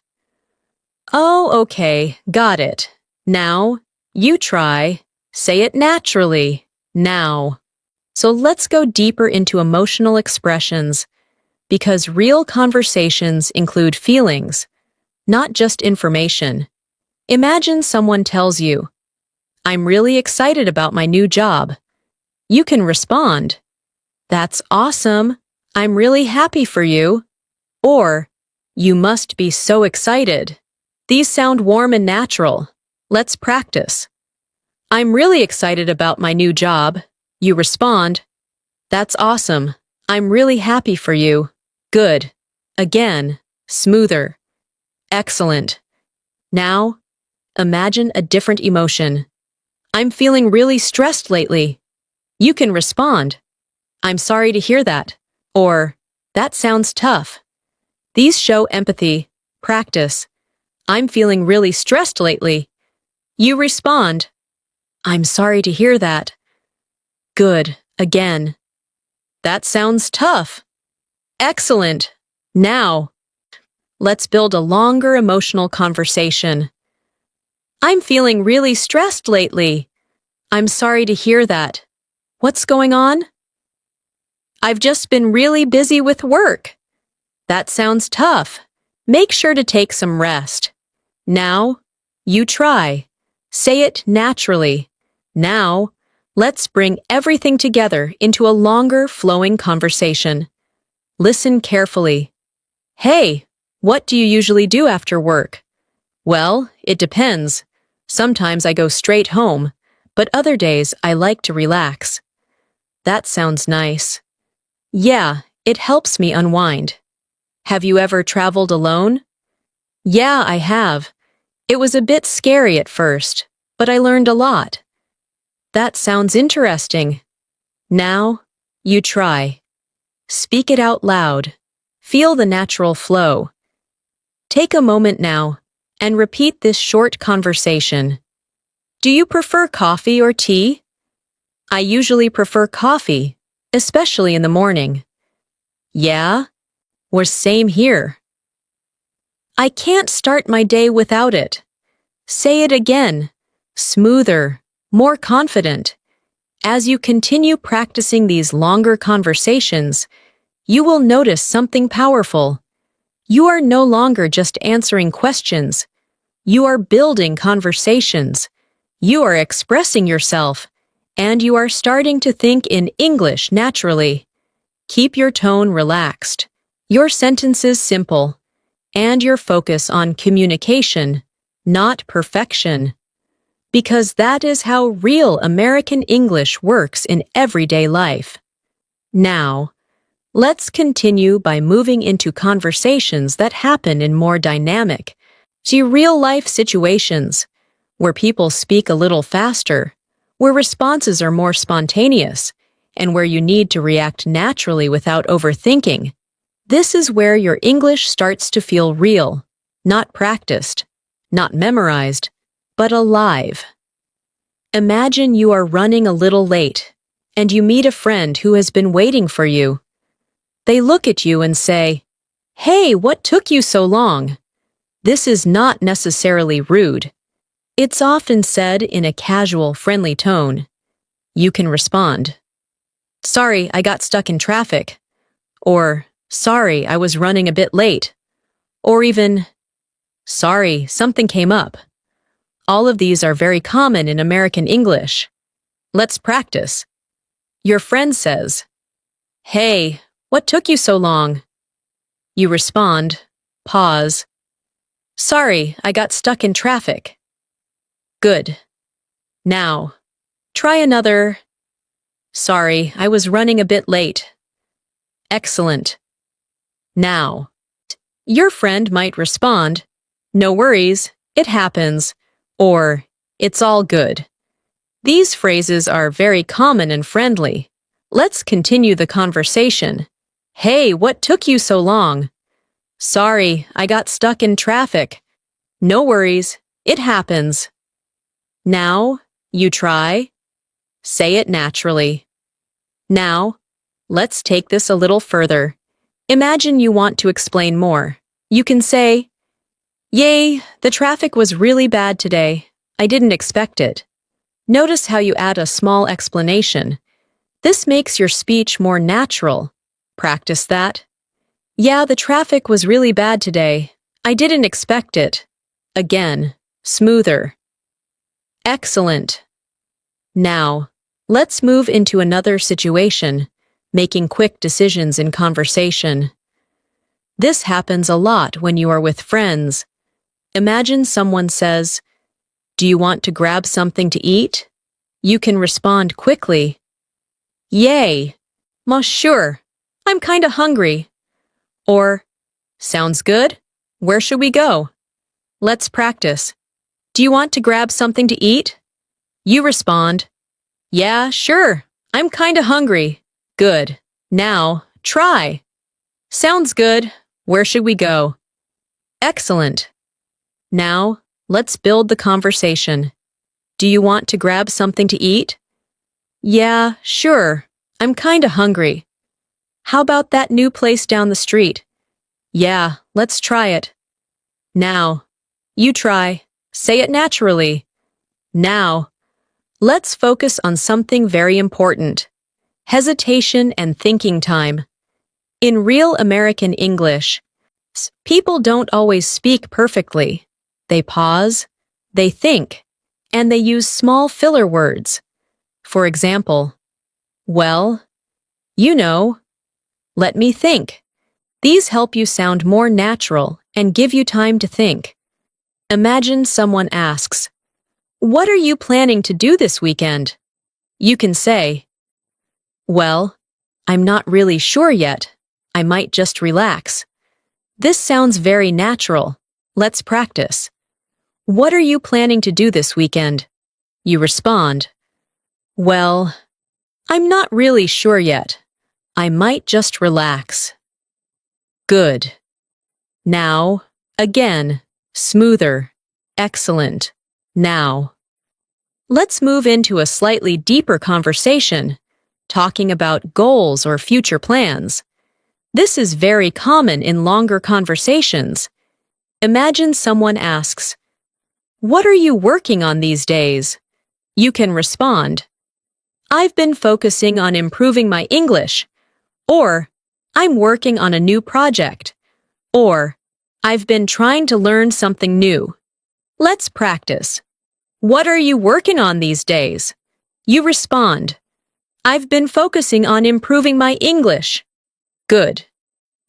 Oh, okay, got it. Now, you try. Say it naturally. Now. So let's go deeper into emotional expressions, because real conversations include feelings, not just information. Imagine someone tells you, I'm really excited about my new job. You can respond, That's awesome. I'm really happy for you. Or, You must be so excited. These sound warm and natural. Let's practice. I'm really excited about my new job. You respond, That's awesome. I'm really happy for you. Good. Again, smoother. Excellent. Now, imagine a different emotion. I'm feeling really stressed lately. You can respond, I'm sorry to hear that. Or, That sounds tough. These show empathy. Practice. I'm feeling really stressed lately. You respond, I'm sorry to hear that. Good. Again. That sounds tough. Excellent. Now, let's build a longer emotional conversation. I'm feeling really stressed lately. I'm sorry to hear that. What's going on? I've just been really busy with work. That sounds tough. Make sure to take some rest. Now, you try. Say it naturally. Now, let's bring everything together into a longer, flowing conversation. Listen carefully. Hey, what do you usually do after work? Well, it depends. Sometimes I go straight home, but other days I like to relax. That sounds nice. Yeah, it helps me unwind. Have you ever traveled alone? Yeah, I have. It was a bit scary at first, but I learned a lot. That sounds interesting. Now, you try. Speak it out loud. Feel the natural flow. Take a moment now and repeat this short conversation. Do you prefer coffee or tea? I usually prefer coffee, especially in the morning. Yeah? Or same here. I can't start my day without it. Say it again. Smoother, more confident. As you continue practicing these longer conversations, you will notice something powerful. You are no longer just answering questions. You are building conversations. You are expressing yourself, and you are starting to think in English naturally. Keep your tone relaxed, your sentences simple, and your focus on communication, not perfection. Because that is how real American English works in everyday life. Now, let's continue by moving into conversations that happen in more dynamic, real-life situations, where people speak a little faster, where responses are more spontaneous, and where you need to react naturally without overthinking. This is where your English starts to feel real, not practiced, not memorized, but alive. Imagine you are running a little late, and you meet a friend who has been waiting for you. They look at you and say, "Hey, what took you so long?" This is not necessarily rude. It's often said in a casual, friendly tone. You can respond, "Sorry, I got stuck in traffic," or "Sorry, I was running a bit late," or even, "Sorry, something came up." All of these are very common in American English. Let's practice. Your friend says, "Hey, what took you so long?" You respond, pause, "Sorry, I got stuck in traffic." Good. Now, try another. "Sorry, I was running a bit late." Excellent. Now, your friend might respond, "No worries, it happens," or "It's all good." These phrases are very common and friendly. Let's continue the conversation. "Hey, what took you so long?" "Sorry, I got stuck in traffic." "No worries, it happens." Now, you try. Say it naturally. Now, let's take this a little further. Imagine you want to explain more. You can say, "Yay, the traffic was really bad today. I didn't expect it." Notice how you add a small explanation. This makes your speech more natural. Practice that. "Yeah, the traffic was really bad today. I didn't expect it." Again, smoother. Excellent. Now, let's move into another situation, making quick decisions in conversation. This happens a lot when you are with friends. Imagine someone says, "Do you want to grab something to eat?" You can respond quickly, "Yay, sure, I'm kinda hungry." Or, "Sounds good, where should we go?" Let's practice. "Do you want to grab something to eat?" You respond, "Yeah, sure, I'm kinda hungry." Good. Now, try. "Sounds good, where should we go?" Excellent. Now, let's build the conversation. "Do you want to grab something to eat?" "Yeah, sure, I'm kinda hungry." "How about that new place down the street?" "Yeah, let's try it." Now, you try. Say it naturally. Now, let's focus on something very important. Hesitation and thinking time. In real American English, people don't always speak perfectly. They pause, they think, and they use small filler words. For example, "Well, you know," "Let me think." These help you sound more natural and give you time to think. Imagine someone asks, "What are you planning to do this weekend?" You can say, "Well, I'm not really sure yet. I might just relax." This sounds very natural. Let's practice. "What are you planning to do this weekend?" You respond, "Well, I'm not really sure yet. I might just relax." Good. Now, again, smoother. Excellent. Now, let's move into a slightly deeper conversation, talking about goals or future plans. This is very common in longer conversations. Imagine someone asks, "What are you working on these days?" You can respond, "I've been focusing on improving my English," or "I'm working on a new project," or "I've been trying to learn something new." Let's practice. "What are you working on these days?" You respond, "I've been focusing on improving my English." Good.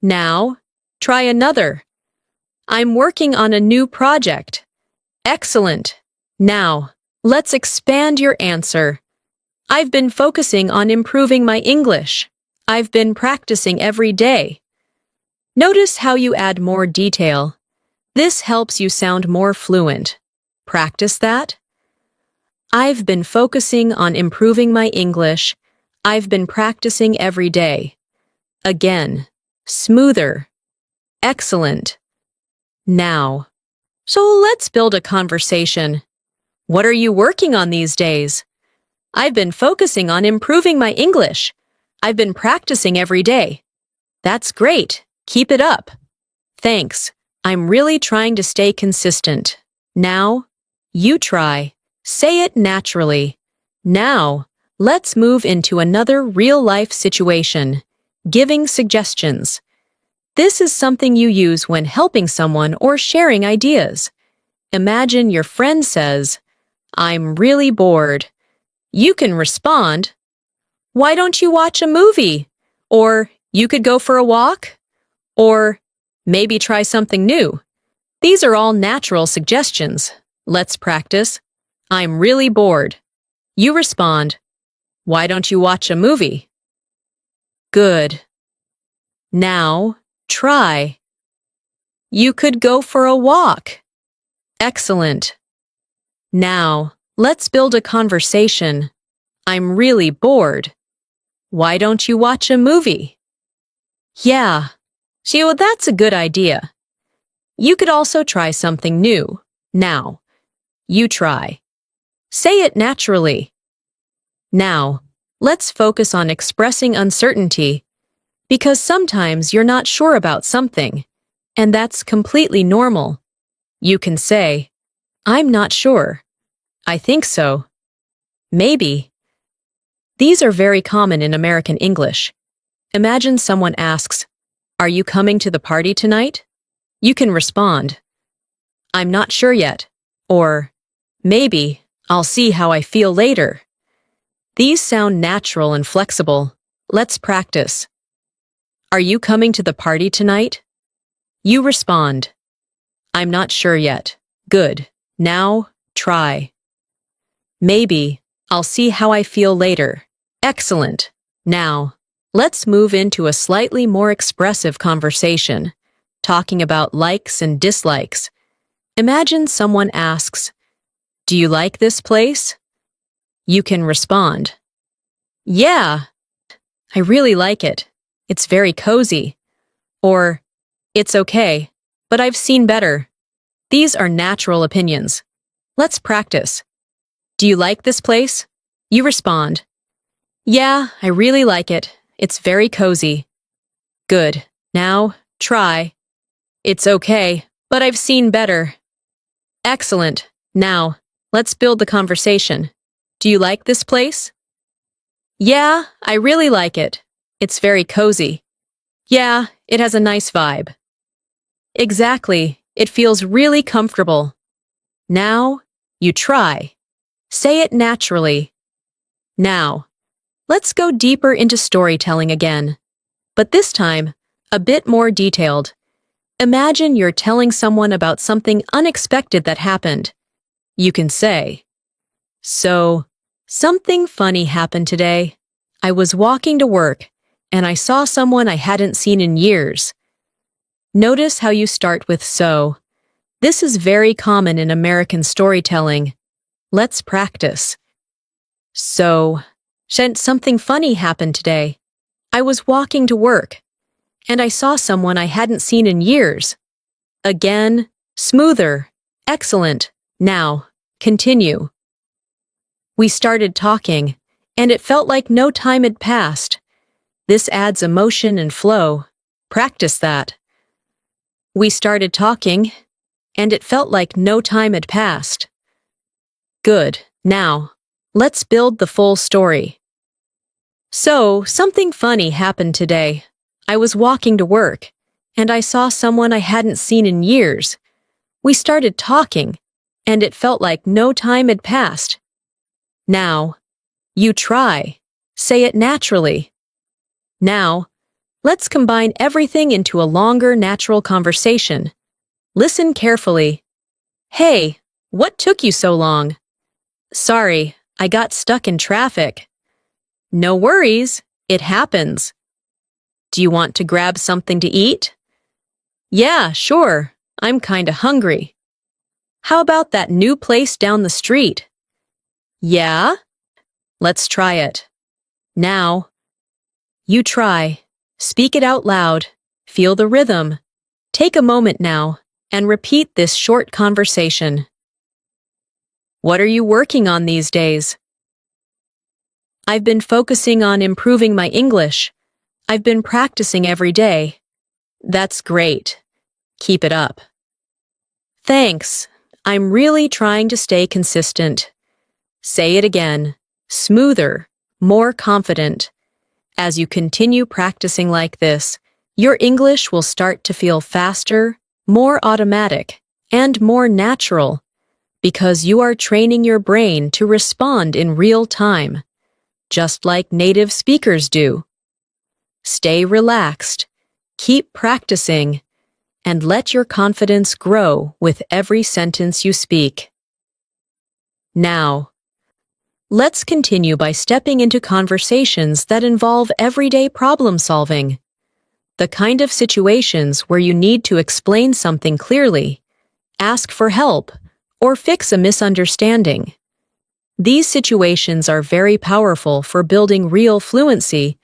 Now, try another. "I'm working on a new project." Excellent. Now, let's expand your answer. "I've been focusing on improving my English. I've been practicing every day." Notice how you add more detail. This helps you sound more fluent. Practice that. "I've been focusing on improving my English. I've been practicing every day." Again, smoother. Excellent. Now, so let's build a conversation. "What are you working on these days?" "I've been focusing on improving my English. I've been practicing every day." "That's great. Keep it up." "Thanks. I'm really trying to stay consistent." Now, you try. Say it naturally. Now, let's move into another real-life situation, giving suggestions. This is something you use when helping someone or sharing ideas. Imagine your friend says, "I'm really bored." You can respond, "Why don't you watch a movie?" Or, "You could go for a walk?" Or, "Maybe try something new." These are all natural suggestions. Let's practice. "I'm really bored." You respond, "Why don't you watch a movie?" Good. Now, try. "You could go for a walk." Excellent. Now, let's build a conversation. "I'm really bored." "Why don't you watch a movie?" "Yeah." See, well, that's a good idea. You could also try something new. Now, you try. Say it naturally. Now, let's focus on expressing uncertainty, because sometimes you're not sure about something, and that's completely normal. You can say, "I'm not sure." "I think so." "Maybe." These are very common in American English. Imagine someone asks, "Are you coming to the party tonight?" You can respond, "I'm not sure yet," or "Maybe, I'll see how I feel later." These sound natural and flexible. Let's practice. "Are you coming to the party tonight?" You respond, "I'm not sure yet." Good. Now, try. "Maybe, I'll see how I feel later." Excellent. Now, let's move into a slightly more expressive conversation, talking about likes and dislikes. Imagine someone asks, "Do you like this place?" You can respond, "Yeah, I really like it. It's very cozy." Or, "It's okay, but I've seen better." These are natural opinions. Let's practice. "Do you like this place?" You respond, "Yeah, I really like it. It's very cozy." Good. Now, try. "It's okay, but I've seen better." Excellent. Now, let's build the conversation. "Do you like this place?" "Yeah, I really like it. It's very cozy." "Yeah, it has a nice vibe." Exactly. It feels really comfortable. Now, you try. Say it naturally. Now, let's go deeper into storytelling again. But this time, A bit more detailed. Imagine you're telling someone about something unexpected that happened. You can say, "So, something funny happened today. I was walking to work, and I saw someone I hadn't seen in years." Notice how you start with so. This is very common in American storytelling. Let's practice. So, something funny happened today. I was walking to work, and I saw someone I hadn't seen in years. Again, smoother. Excellent. Now, continue. We started talking, and it felt like no time had passed. This adds emotion and flow. Practice that. We started talking, and it felt like no time had passed. Good. Now, let's build the full story. So, something funny happened today. I was walking to work, and I saw someone I hadn't seen in years. We started talking, and it felt like no time had passed. Now, you try. Say it naturally. Now, let's combine everything into a longer, natural conversation. Listen carefully. Hey, what took you so long? Sorry, I got stuck in traffic. No worries, it happens. Do you want to grab something to eat? Yeah, sure, I'm kinda hungry. How about that new place down the street? Yeah? Let's try it. Now, you try. Speak it out loud. Feel the rhythm. Take a moment now and repeat this short conversation. What are you working on these days? I've been focusing on improving my English. I've been practicing every day. That's great. Keep it up. Thanks. I'm really trying to stay consistent. Say it again. Smoother, more confident. As you continue practicing like this, your English will start to feel faster, more automatic, and more natural, because you are training your brain to respond in real time, just like native speakers do. Stay relaxed, keep practicing, and let your confidence grow with every sentence you speak. Now, let's continue by stepping into conversations that involve everyday problem solving. The kind of situations where you need to explain something clearly, ask for help, or fix a misunderstanding. These situations are very powerful for building real fluency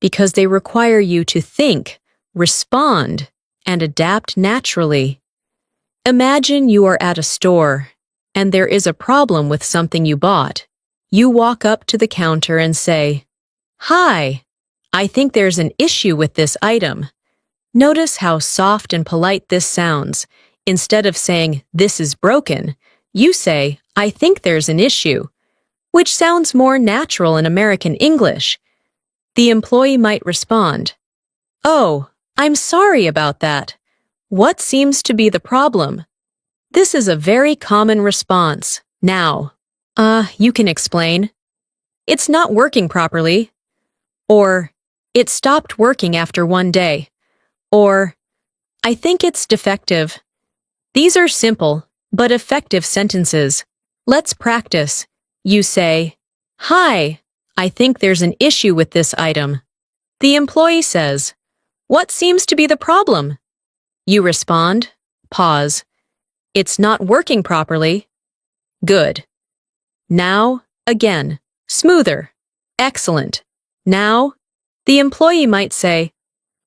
because they require you to think, respond, and adapt naturally. Imagine you are at a store, and there is a problem with something you bought. You walk up to the counter and say, "Hi, I think there's an issue with this item." Notice how soft and polite this sounds. Instead of saying, "This is broken," you say, "I think there's an issue," which sounds more natural in American English. The employee might respond, "Oh, I'm sorry about that. What seems to be the problem?" This is a very common response. Now, you can explain. "It's not working properly." Or, "It stopped working after one day." Or, "I think it's defective." These are simple, but effective sentences. Let's practice. You say, "Hi, I think there's an issue with this item." The employee says, "What seems to be the problem?" You respond, pause. "It's not working properly." Good. Now, again, smoother. Excellent. Now, the employee might say,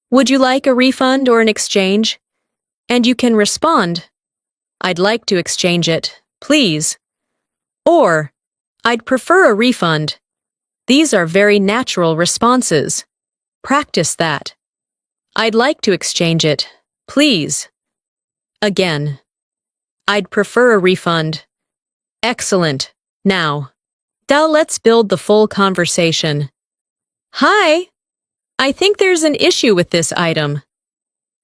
"Would you like a refund or an exchange?" And you can respond, "I'd like to exchange it, please." Or, "I'd prefer a refund." These are very natural responses. Practice that. "I'd like to exchange it, please." Again, "I'd prefer a refund." Excellent. Now, let's build the full conversation. "Hi, I think there's an issue with this item."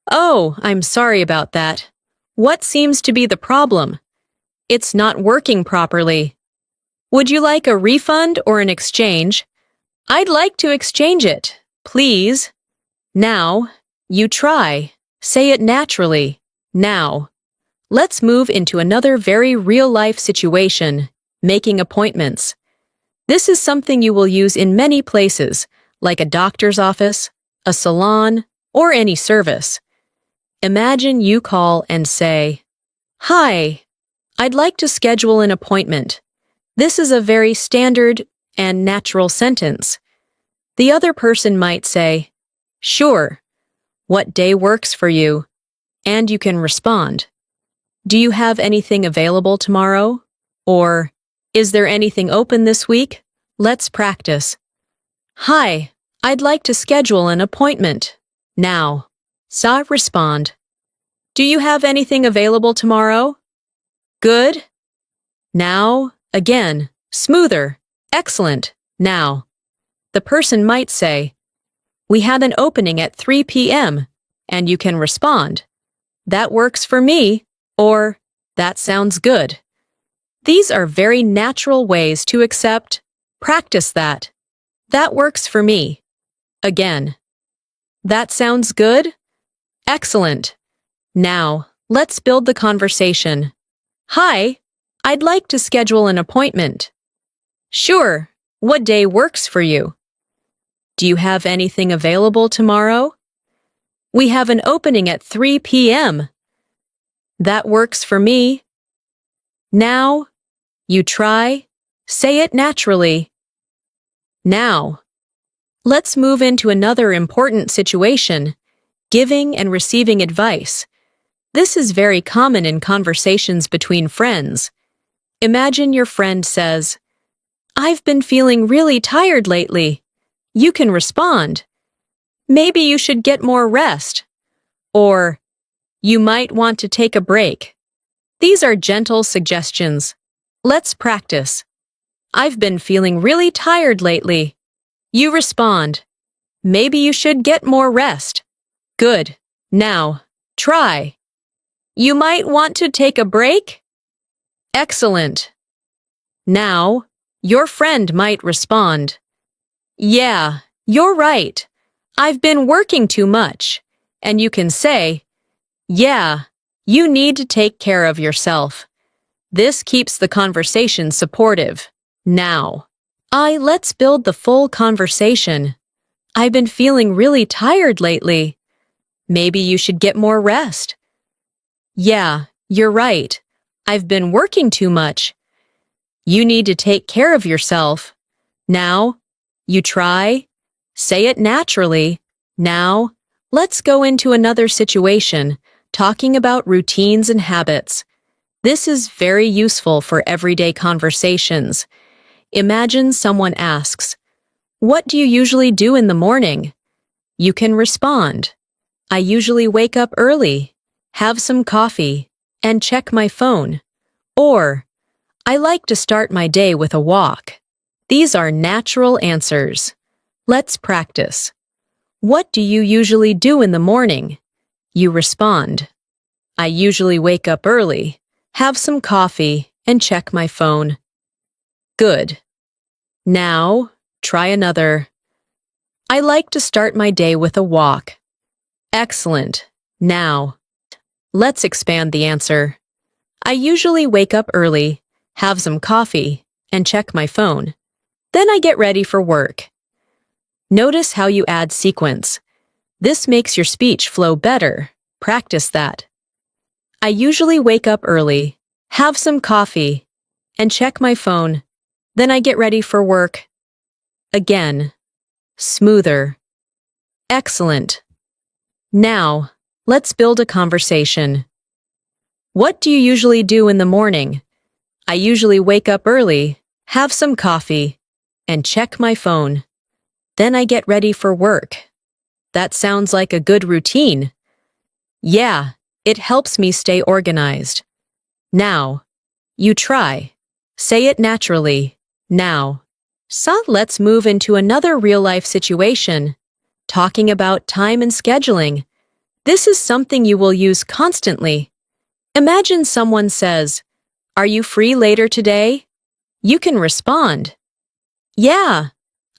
"Oh, I'm sorry about that. What seems to be the problem?" "It's not working properly." "Would you like a refund or an exchange?" "I'd like to exchange it, please." Now, You try. Say it naturally. Now, let's move into another very real-life situation, making appointments. This is something you will use in many places, like a doctor's office, a salon, or any service. Imagine you call and say, "Hi, I'd like to schedule an appointment." This is a very standard and natural sentence. The other person might say, "Sure, what day works for you?" And you can respond, "Do you have anything available tomorrow?" Or, "Is there anything open this week?" Let's practice. "Hi, I'd like to schedule an appointment." Now, respond, "Do you have anything available tomorrow?" Good. Now, again, smoother. Excellent. Now, the person might say, "We have an opening at 3 p.m., and you can respond, "That works for me," or "That sounds good." These are very natural ways to accept, practice that. "That works for me." Again, "That sounds good?" Excellent. Now, let's build the conversation. "Hi, I'd like to schedule an appointment." "Sure, what day works for you?" "Do you have anything available tomorrow?" "We have an opening at 3 p.m. "That works for me." Now, you try, say it naturally. Now, let's move into another important situation, giving and receiving advice. This is very common in conversations between friends. Imagine your friend says, "I've been feeling really tired lately." You can respond, "Maybe you should get more rest." Or, "You might want to take a break." These are gentle suggestions. Let's practice. "I've been feeling really tired lately." You respond, "Maybe you should get more rest." Good. Now, try. "You might want to take a break." Excellent. Now, your friend might respond, "Yeah, you're right. I've been working too much." And you can say, "Yeah, you need to take care of yourself." This keeps the conversation supportive. Now, let's build the full conversation. "I've been feeling really tired lately." "Maybe you should get more rest." "Yeah, you're right. I've been working too much." "You need to take care of yourself." Now, you try, say it naturally. Now, let's go into another situation, talking about routines and habits. This is very useful for everyday conversations. Imagine someone asks, "What do you usually do in the morning?" You can respond, "I usually wake up early, have some coffee, and check my phone." Or, "I like to start my day with a walk." These are natural answers. Let's practice. "What do you usually do in the morning?" You respond, "I usually wake up early, have some coffee, and check my phone." Good. Now, try another. "I like to start my day with a walk." Excellent. Now, let's expand the answer. "I usually wake up early, have some coffee, and check my phone. Then I get ready for work." Notice how you add sequence. This makes your speech flow better. Practice that. "I usually wake up early, have some coffee, and check my phone. Then I get ready for work." Again, smoother. Excellent. Now, let's build a conversation. "What do you usually do in the morning?" "I usually wake up early, have some coffee, and check my phone. Then I get ready for work." That sounds like a good routine. Yeah, it helps me stay organized. Now, you try. Say it naturally. Now, let's move into another real-life situation, talking about time and scheduling. This is something you will use constantly. Imagine someone says, "Are you free later today?" You can respond, "Yeah,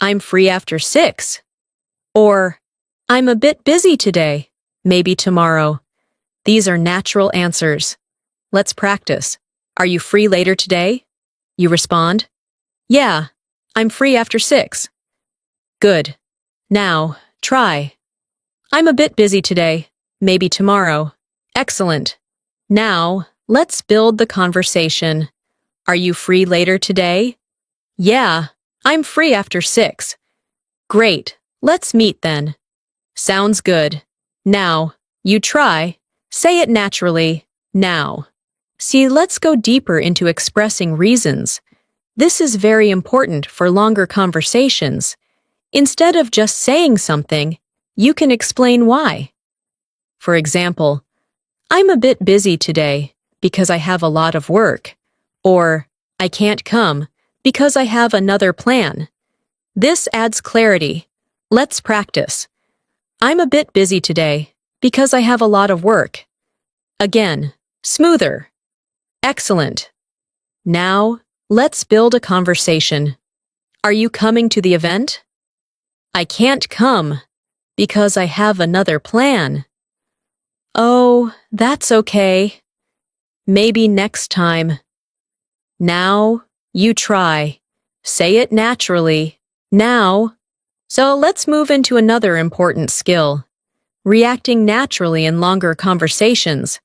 I'm free after 6." Or, "I'm a bit busy today." maybe tomorrow. These are natural answers. Let's practice. Are you free later today? You respond, yeah, I'm free after 6. Good. Now, try. I'm a bit busy today, maybe tomorrow. Excellent. Now, let's build the conversation. Are you free later today? Yeah, I'm free after 6. Great. Let's meet then. Sounds good. Now, you try. Say it naturally. Now. See, let's go deeper into expressing reasons. This is very important for longer conversations. Instead of just saying something, you can explain why. For example, I'm a bit busy today because I have a lot of work. Or, I can't come because I have another plan. This adds clarity. Let's practice. I'm a bit busy today because I have a lot of work. Again, smoother. Excellent. Now, let's build a conversation. Are you coming to the event? I can't come because I have another plan. Oh, that's okay. Maybe next time. Now, you try. Say it naturally. Now. So let's move into another important skill. Reacting naturally in longer conversations.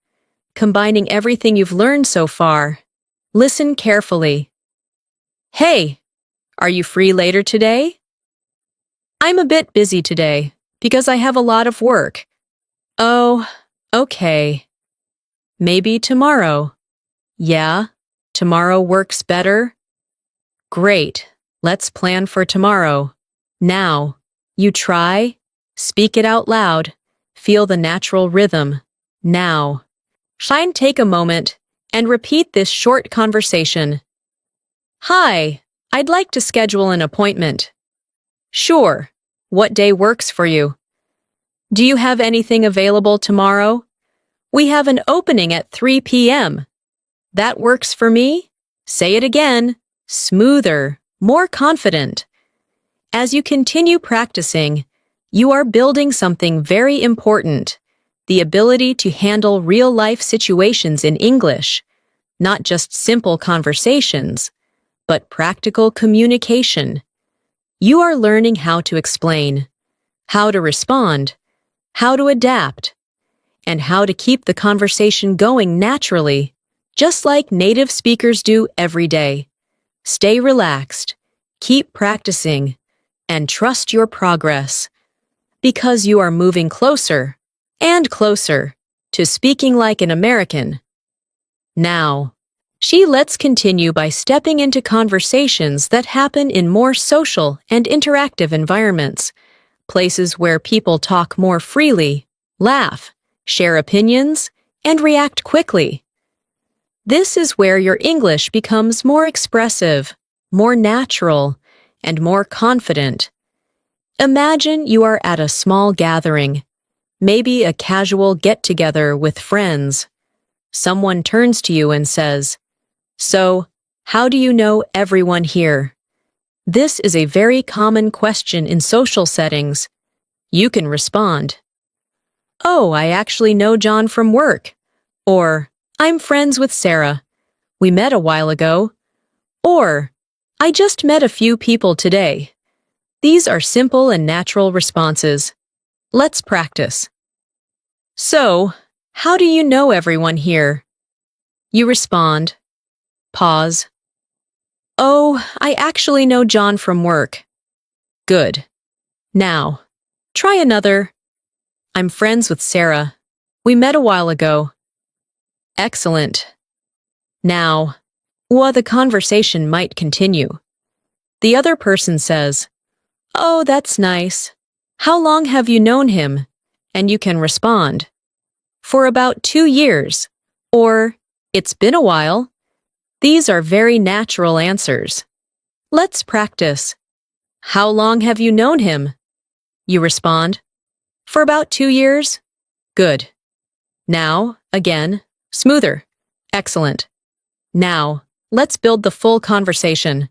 Combining everything you've learned so far. Listen carefully. Hey, are you free later today? I'm a bit busy today because I have a lot of work. Oh, okay. Maybe tomorrow. Yeah, tomorrow works better. Great. Let's plan for tomorrow. Now, you try. Speak it out loud. Feel the natural rhythm. Now. Take a moment and repeat this short conversation. Hi, I'd like to schedule an appointment. Sure. What day works for you? Do you have anything available tomorrow? We have an opening at 3 p.m. That works for me? Say it again. Smoother, more confident. As you continue practicing, you are building something very important, the ability to handle real-life situations in English, not just simple conversations, but practical communication. You are learning how to explain, how to respond, how to adapt, and how to keep the conversation going naturally, just like native speakers do every day. Stay relaxed, keep practicing, and trust your progress, because you are moving closer and closer to speaking like an American. Now, let's continue by stepping into conversations that happen in more social and interactive environments, places where people talk more freely, laugh, share opinions, and react quickly. This is where your English becomes more expressive, more natural, and more confident. Imagine you are at a small gathering, maybe a casual get-together with friends. Someone turns to you and says, "So, how do you know everyone here?" This is a very common question in social settings. You can respond, "Oh, I actually know John from work," or "I'm friends with Sarah. We met a while ago," or "I just met a few people today." These are simple and natural responses. Let's practice. So, how do you know everyone here? You respond. Pause. Oh, I actually know John from work. Good. Now, try another. I'm friends with Sarah. We met a while ago. Excellent. Now, the conversation might continue. The other person says, "Oh, that's nice. How long have you known him?" And you can respond, "For about 2 years," or "It's been a while." These are very natural answers. Let's practice. How long have you known him? You respond, "For about 2 years." Good. Now, again, smoother. Excellent. Now, let's build the full conversation.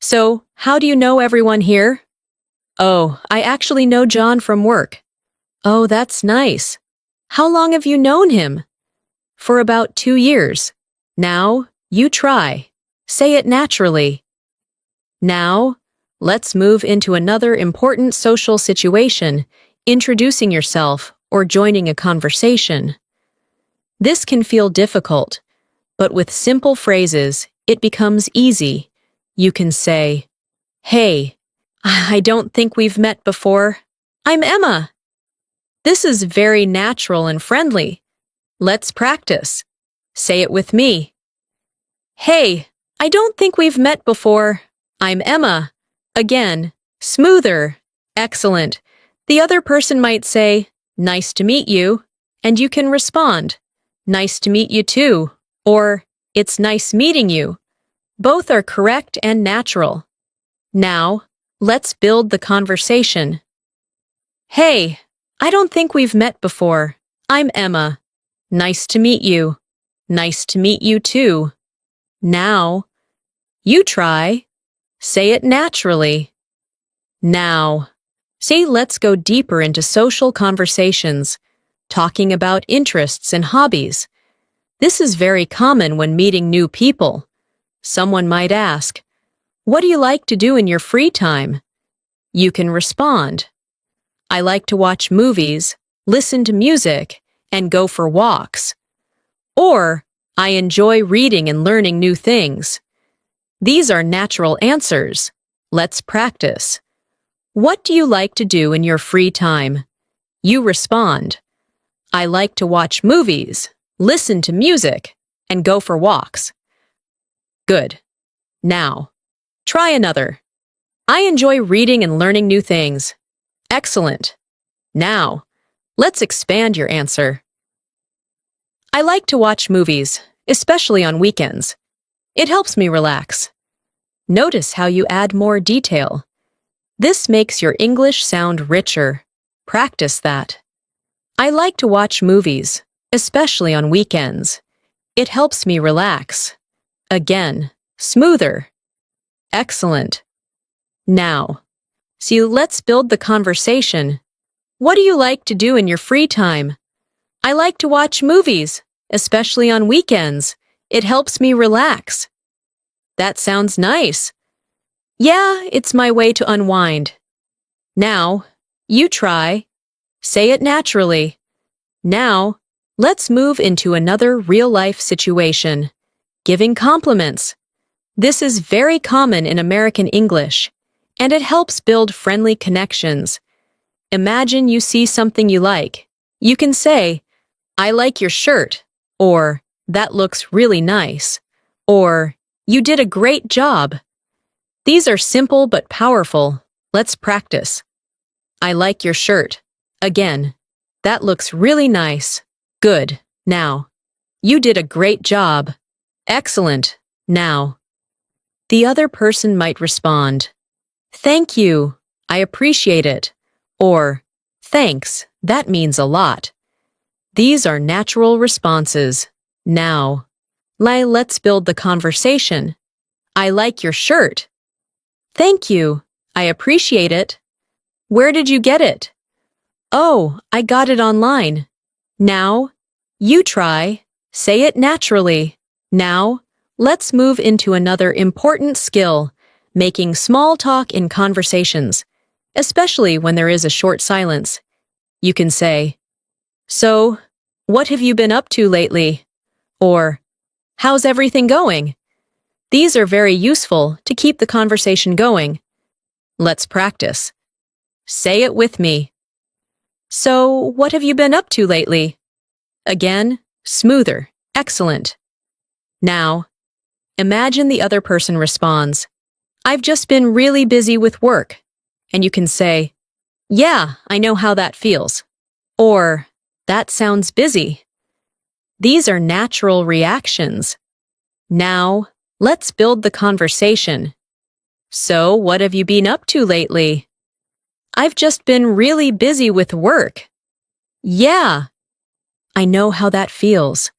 So, how do you know everyone here? Oh, I actually know John from work. Oh, that's nice. How long have you known him? For about 2 years. Now, you try. Say it naturally. Now, let's move into another important social situation, introducing yourself or joining a conversation. This can feel difficult, but with simple phrases, it becomes easy. You can say, "Hey, I don't think we've met before. I'm Emma." This is very natural and friendly. Let's practice. Say it with me. "Hey, I don't think we've met before. I'm Emma." Again, smoother. Excellent. The other person might say, "Nice to meet you," and you can respond, "Nice to meet you too," or "It's nice meeting you." Both are correct and natural. Now, let's build the conversation. "Hey, I don't think we've met before. I'm Emma. Nice to meet you." "Nice to meet you too." Now, you try. Say it naturally. Now, see, let's go deeper into social conversations, talking about interests and hobbies. This is very common when meeting new people. Someone might ask, "What do you like to do in your free time?" You can respond, "I like to watch movies, listen to music, and go for walks." Or, "I enjoy reading and learning new things." These are natural answers. Let's practice. What do you like to do in your free time? You respond, "I like to watch movies, listen to music, and go for walks." Good. Now, try another. "I enjoy reading and learning new things." Excellent. Now, let's expand your answer. "I like to watch movies, especially on weekends. It helps me relax." Notice how you add more detail. This makes your English sound richer. Practice that. "I like to watch movies, especially on weekends. It helps me relax." Again, smoother. Excellent. Now, see, let's build the conversation. What do you like to do in your free time? "I like to watch movies, especially on weekends. It helps me relax." That sounds nice. "Yeah, it's my way to unwind." Now, you try. Say it naturally. Now, let's move into another real-life situation, giving compliments. This is very common in American English, and it helps build friendly connections. Imagine you see something you like. You can say, "I like your shirt," or "That looks really nice," or "You did a great job." These are simple but powerful. Let's practice. "I like your shirt." Again, "That looks really nice." Good. Now, "You did a great job." Excellent. Now, the other person might respond, "Thank you. I appreciate it." Or, "Thanks. That means a lot." These are natural responses. Now, let's build the conversation. "I like your shirt." "Thank you. I appreciate it." "Where did you get it?" "Oh, I got it online." Now, you try. Say it naturally. Now, let's move into another important skill, making small talk in conversations, especially when there is a short silence. You can say, "So, what have you been up to lately?" Or, "How's everything going?" These are very useful to keep the conversation going. Let's practice. Say it with me. "So, what have you been up to lately?" Again, smoother. Excellent. Now, imagine the other person responds, "I've just been really busy with work." And you can say, "Yeah, I know how that feels." Or, "That sounds busy." These are natural reactions. Now, let's build the conversation. "So, what have you been up to lately?" "I've just been really busy with work." "Yeah, I know how that feels.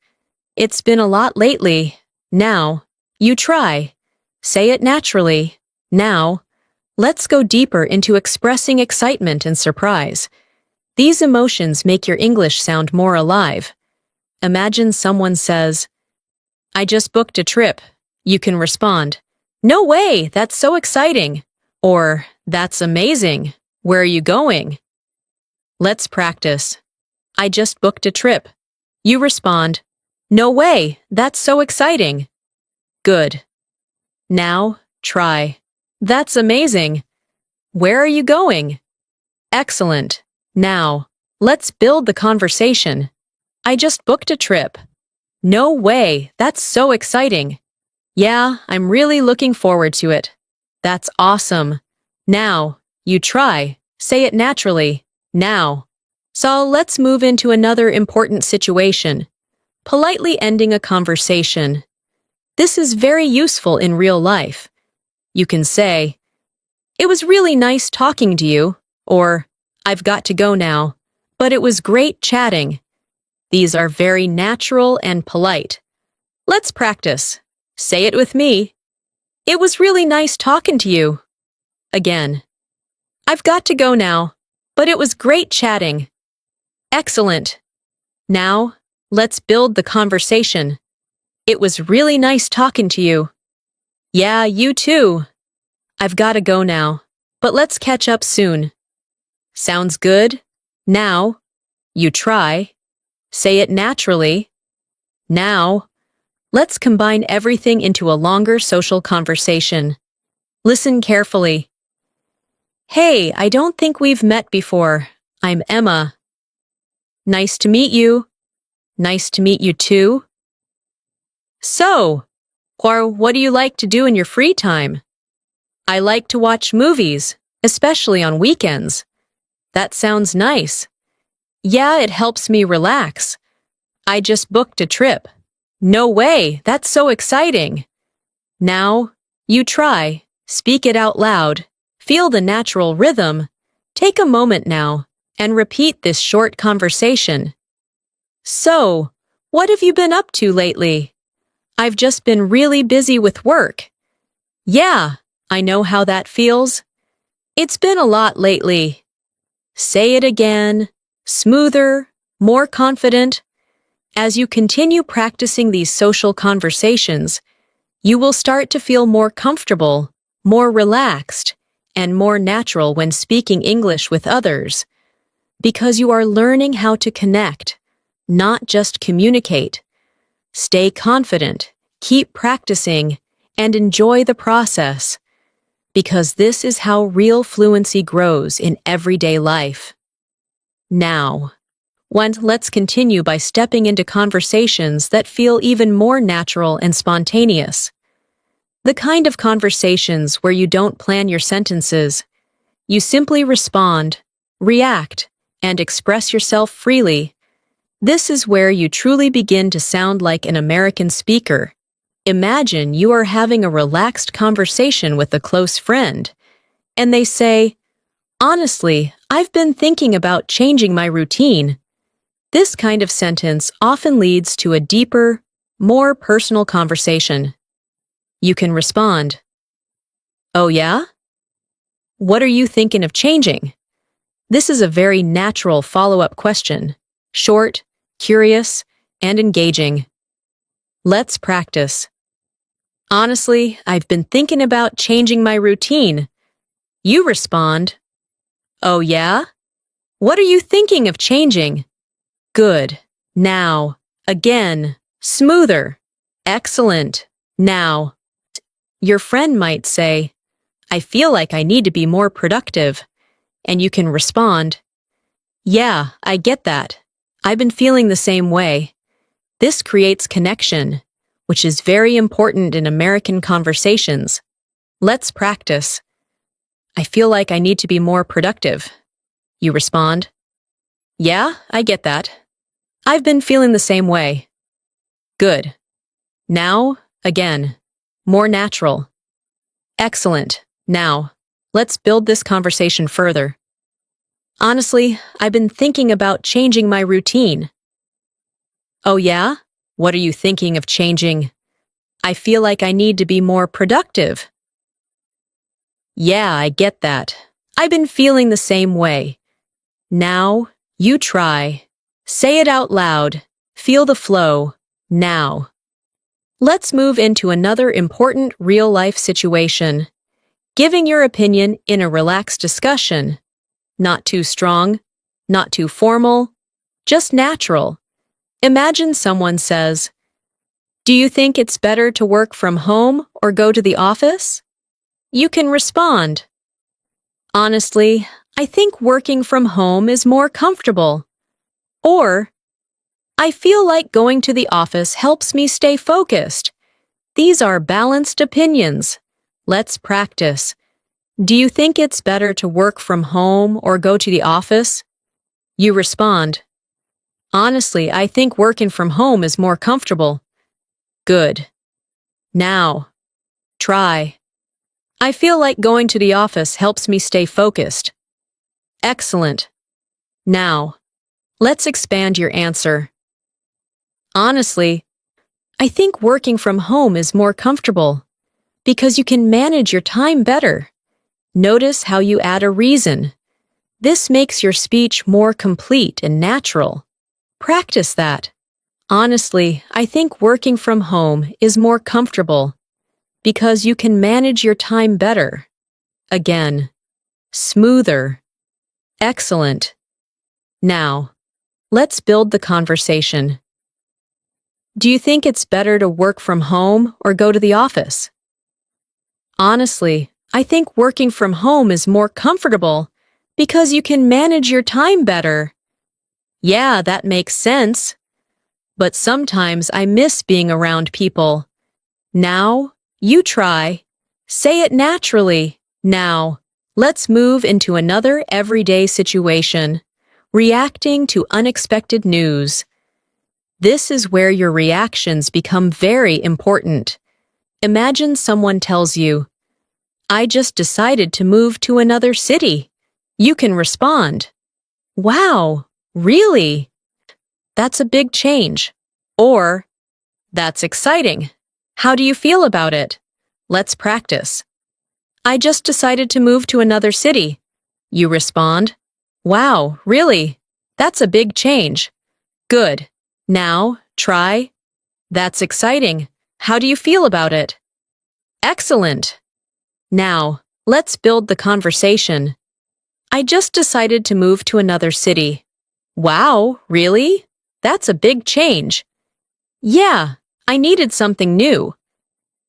It's been a lot lately." Now, you try. Say it naturally. Now, let's go deeper into expressing excitement and surprise. These emotions make your English sound more alive. Imagine someone says, "I just booked a trip." You can respond, "No way, that's so exciting." Or, "That's amazing. Where are you going?" Let's practice. "I just booked a trip." You respond, "No way, that's so exciting." Good. Now, try. "That's amazing. Where are you going?" Excellent. Now, let's build the conversation. "I just booked a trip." "No way, that's so exciting." "Yeah, I'm really looking forward to it." "That's awesome." Now, you try. Say it naturally. Now. So let's move into another important situation. Politely ending a conversation. This is very useful in real life. You can say, "It was really nice talking to you," or "I've got to go now, but it was great chatting." These are very natural and polite. Let's practice. Say it with me. "It was really nice talking to you." Again. "I've got to go now, but it was great chatting." Excellent. Now, let's build the conversation. "It was really nice talking to you." "Yeah, you too." "I've got to go now, but let's catch up soon." Sounds good? Now, you try. Say it naturally. Now, let's combine everything into a longer social conversation. Listen carefully. "Hey, I don't think we've met before. I'm Emma." "Nice to meet you." "Nice to meet you too." "So, or what do you like to do in your free time?" "I like to watch movies, especially on weekends." "That sounds nice." "Yeah, it helps me relax." "I just booked a trip." "No way, that's so exciting." Now, you try. Speak it out loud. Feel the natural rhythm. Take a moment now and repeat this short conversation. "So, what have you been up to lately?" "I've just been really busy with work." "Yeah, I know how that feels." "It's been a lot lately." Say it again, smoother, more confident. As you continue practicing these social conversations, you will start to feel more comfortable, more relaxed, and more natural when speaking English with others, because you are learning how to connect, not just communicate. Stay confident, keep practicing, and enjoy the process, because this is how real fluency grows in everyday life. Now, let's continue by stepping into conversations that feel even more natural and spontaneous. The kind of conversations where you don't plan your sentences. You simply respond, react, and express yourself freely. This is where you truly begin to sound like an American speaker. Imagine you are having a relaxed conversation with a close friend, and they say, "Honestly, I've been thinking about changing my routine." This kind of sentence often leads to a deeper, more personal conversation. You can respond, "Oh yeah? What are you thinking of changing?" This is a very natural follow-up question, short, curious, and engaging. Let's practice. "Honestly, I've been thinking about changing my routine." You respond, "Oh yeah? What are you thinking of changing?" Good. Now, again, smoother. Excellent. Now, your friend might say, "I feel like I need to be more productive." And you can respond, "Yeah, I get that. I've been feeling the same way." This creates connection, which is very important in American conversations. Let's practice. "I feel like I need to be more productive." You respond, "Yeah, I get that. I've been feeling the same way." Good. Now, again, more natural. Excellent. Now, let's build this conversation further. "Honestly, I've been thinking about changing my routine." "Oh yeah? What are you thinking of changing?" "I feel like I need to be more productive." "Yeah, I get that. I've been feeling the same way." Now, You try. Say it out loud. Feel the flow. Now. Let's move into another important real-life situation. Giving your opinion in a relaxed discussion. Not too strong, not too formal, just natural. Imagine someone says, "Do you think it's better to work from home or go to the office?" You can respond, "Honestly, I think working from home is more comfortable." Or, "I feel like going to the office helps me stay focused." These are balanced opinions. Let's practice. Do you think it's better to work from home or go to the office? You respond, "Honestly, I think working from home is more comfortable." Good. Now, try. "I feel like going to the office helps me stay focused." Excellent. Now, let's expand your answer. "Honestly, I think working from home is more comfortable because you can manage your time better." Notice how you add a reason. This makes your speech more complete and natural. Practice that. "Honestly, I think working from home is more comfortable because you can manage your time better." Again, smoother. Excellent. Now, let's build the conversation. Do you think it's better to work from home or go to the office? "Honestly, I think working from home is more comfortable because you can manage your time better." Yeah, that makes sense. But sometimes I miss being around people. Now, you try. Say it naturally. Now, let's move into another everyday situation. Reacting to unexpected news. This is where your reactions become very important. Imagine someone tells you, "I just decided to move to another city." You can respond, "Wow, really? That's a big change." Or, "That's exciting. How do you feel about it?" Let's practice. "I just decided to move to another city." You respond, "Wow, really? That's a big change." Good. Now, try, "That's exciting. How do you feel about it?" Excellent. Now, let's build the conversation. "I just decided to move to another city." Wow, really? That's a big change. Yeah, I needed something new.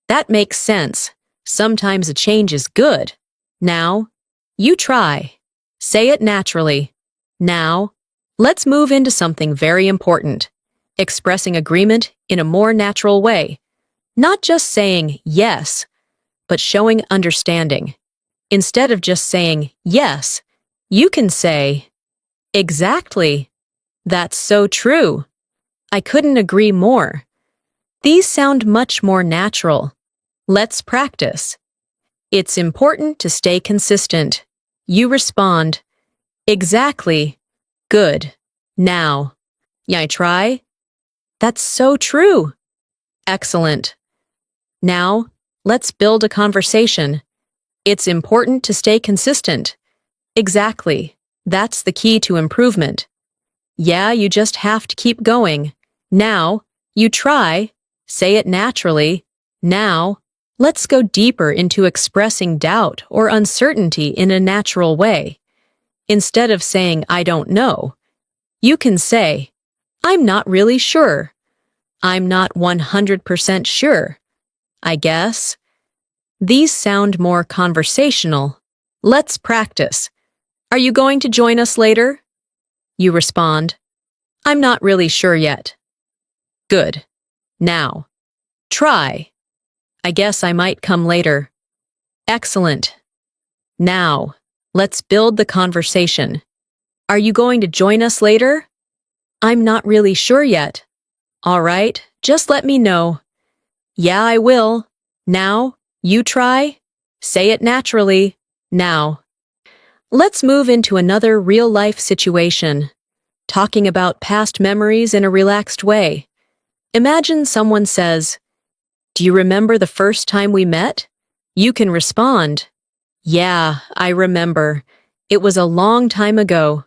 That makes sense. Sometimes a change is good. Now, you try. Say it naturally. Now, let's move into something very important. Expressing agreement in a more natural way. Not just saying yes, but showing understanding. Instead of just saying yes, you can say, "Exactly. That's so true. I couldn't agree more." These sound much more natural. Let's practice. It's important to stay consistent. You respond, "Exactly. Good. Now, I try." That's so true. Excellent. Now, let's build a conversation. It's important to stay consistent. Exactly. That's the key to improvement. Yeah, you just have to keep going. Now, you try. Say it naturally. Now, let's go deeper into expressing doubt or uncertainty in a natural way. Instead of saying, "I don't know," you can say, "I'm not really sure." "I'm not 100% sure, I guess." These sound more conversational. Let's practice. "Are you going to join us later?" You respond, "I'm not really sure yet." Good. Now, try. "I guess I might come later." Excellent. Now, let's build the conversation. "Are you going to join us later?" "I'm not really sure yet." "All right, just let me know." "Yeah, I will." Now, you try. Say it naturally. Now. Let's move into another real-life situation. Talking about past memories in a relaxed way. Imagine someone says, "Do you remember the first time we met?" You can respond, "Yeah, I remember. It was a long time ago."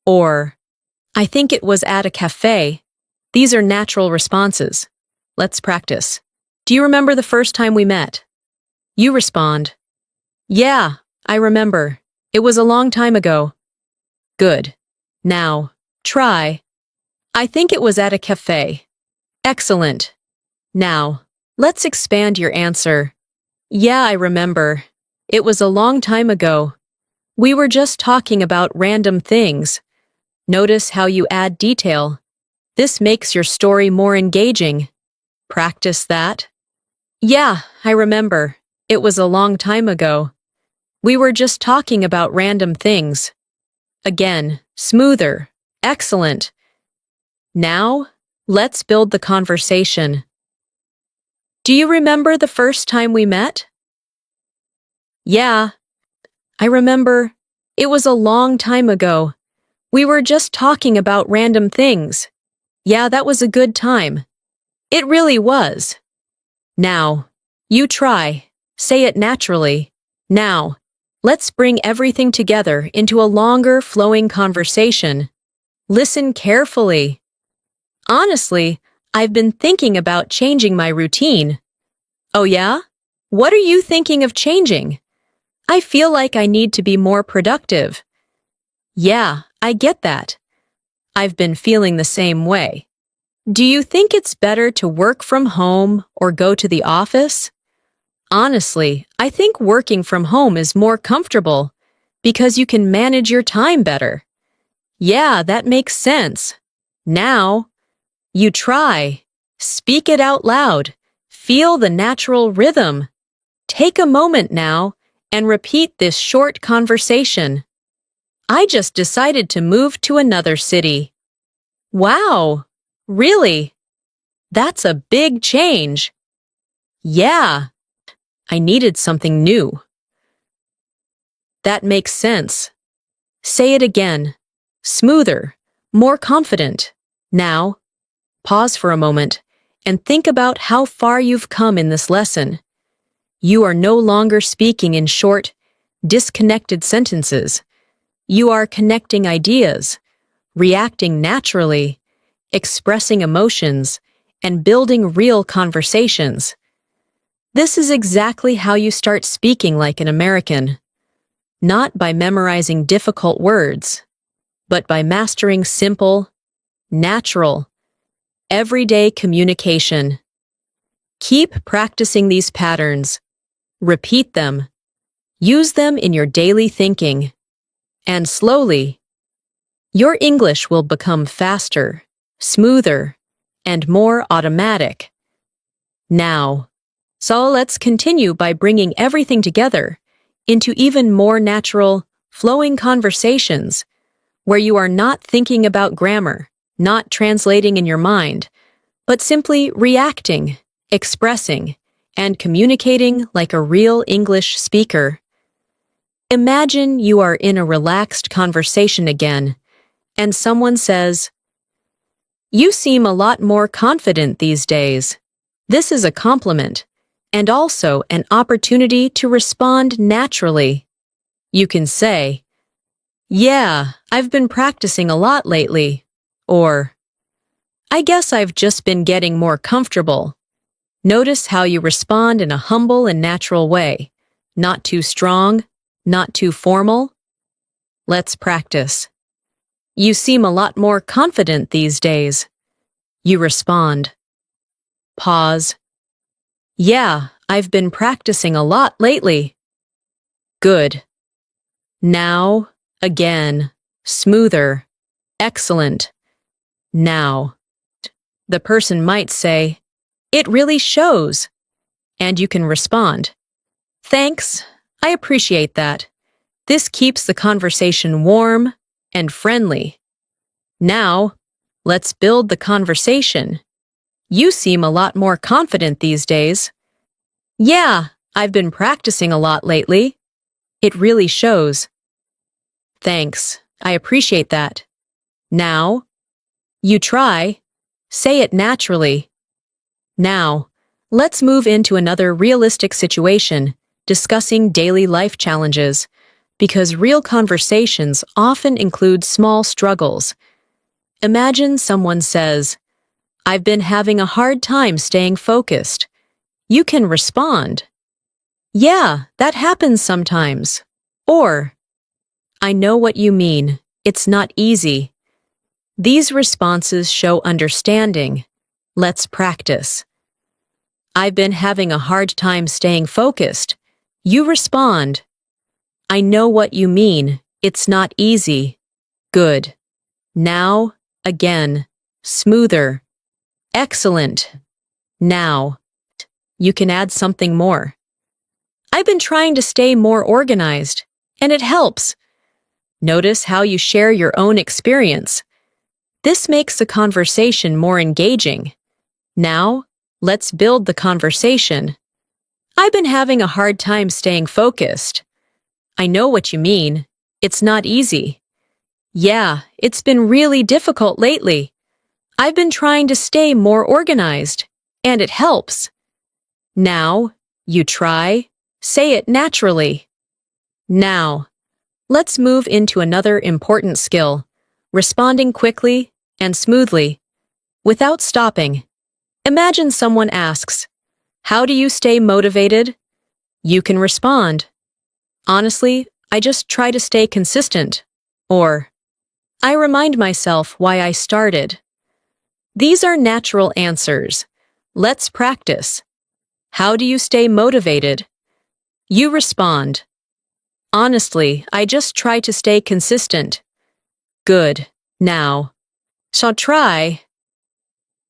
Or, I think it was at a cafe. These are natural responses. Let's practice. Do you remember the first time we met? You respond, yeah, I remember. It was a long time ago. Good. Now, try. I think it was at a cafe. Excellent. Now, let's expand your answer. Yeah, I remember. It was a long time ago. We were just talking about random things. Notice how you add detail. This makes your story more engaging. Practice that. Yeah, I remember. It was a long time ago. We were just talking about random things. Again, smoother. Excellent. Now, let's build the conversation. Do you remember the first time we met? Yeah, I remember. It was a long time ago. We were just talking about random things. Yeah, that was a good time. It really was. Now, you try. Say it naturally. Now, let's bring everything together into a longer, flowing conversation. Listen carefully. Honestly, I've been thinking about changing my routine. Oh yeah? What are you thinking of changing? I feel like I need to be more productive. Yeah, I get that. I've been feeling the same way. Do you think it's better to work from home or go to the office? Honestly, I think working from home is more comfortable because you can manage your time better. Yeah, that makes sense. Now, you try. Speak it out loud. Feel the natural rhythm. Take a moment now and repeat this short conversation. I just decided to move to another city. Wow, really? That's a big change. Yeah, I needed something new. That makes sense. Say it again. Smoother, more confident. Now, pause for a moment and think about how far you've come in this lesson. You are no longer speaking in short, disconnected sentences. You are connecting ideas, reacting naturally, expressing emotions, and building real conversations. This is exactly how you start speaking like an American. Not by memorizing difficult words, but by mastering simple, natural, everyday communication. Keep practicing these patterns. Repeat them. Use them in your daily thinking. And slowly, your English will become faster, smoother, and more automatic. Now, so let's continue by bringing everything together into even more natural, flowing conversations where you are not thinking about grammar, not translating in your mind, but simply reacting, expressing, and communicating like a real English speaker. Imagine you are in a relaxed conversation again, and someone says, "You seem a lot more confident these days." This is a compliment, and also an opportunity to respond naturally. You can say, "Yeah, I've been practicing a lot lately," or, "I guess I've just been getting more comfortable." Notice how you respond in a humble and natural way, not too strong, not too formal. Let's practice. You seem a lot more confident these days. You respond. Pause. Yeah, I've been practicing a lot lately. Good. Now, again, smoother. Excellent. Now. The person might say, "It really shows." And you can respond, "Thanks, I appreciate that. This keeps the conversation warm and friendly." Now, let's build the conversation. You seem a lot more confident these days. Yeah, I've been practicing a lot lately. It really shows. Thanks, I appreciate that. Now, you try. Say it naturally. Now, let's move into another realistic situation, discussing daily life challenges, because real conversations often include small struggles. Imagine someone says, "I've been having a hard time staying focused." You can respond, "Yeah, that happens sometimes." Or, "I know what you mean. It's not easy." These responses show understanding. Let's practice. "I've been having a hard time staying focused." You respond, "I know what you mean. It's not easy." Good. Now, again, smoother. Excellent. Now, you can add something more. "I've been trying to stay more organized, and it helps." Notice how you share your own experience. This makes the conversation more engaging. Now, let's build the conversation. "I've been having a hard time staying focused." "I know what you mean. It's not easy." "Yeah, it's been really difficult lately. I've been trying to stay more organized, and it helps." Now, you try. Say it naturally. Now, let's move into another important skill, responding quickly and smoothly, without stopping. Imagine someone asks, "How do you stay motivated?" You can respond, "Honestly, I just try to stay consistent." Or, "I remind myself why I started." These are natural answers. Let's practice. How do you stay motivated? You respond, "Honestly, I just try to stay consistent." Good. Now, so try.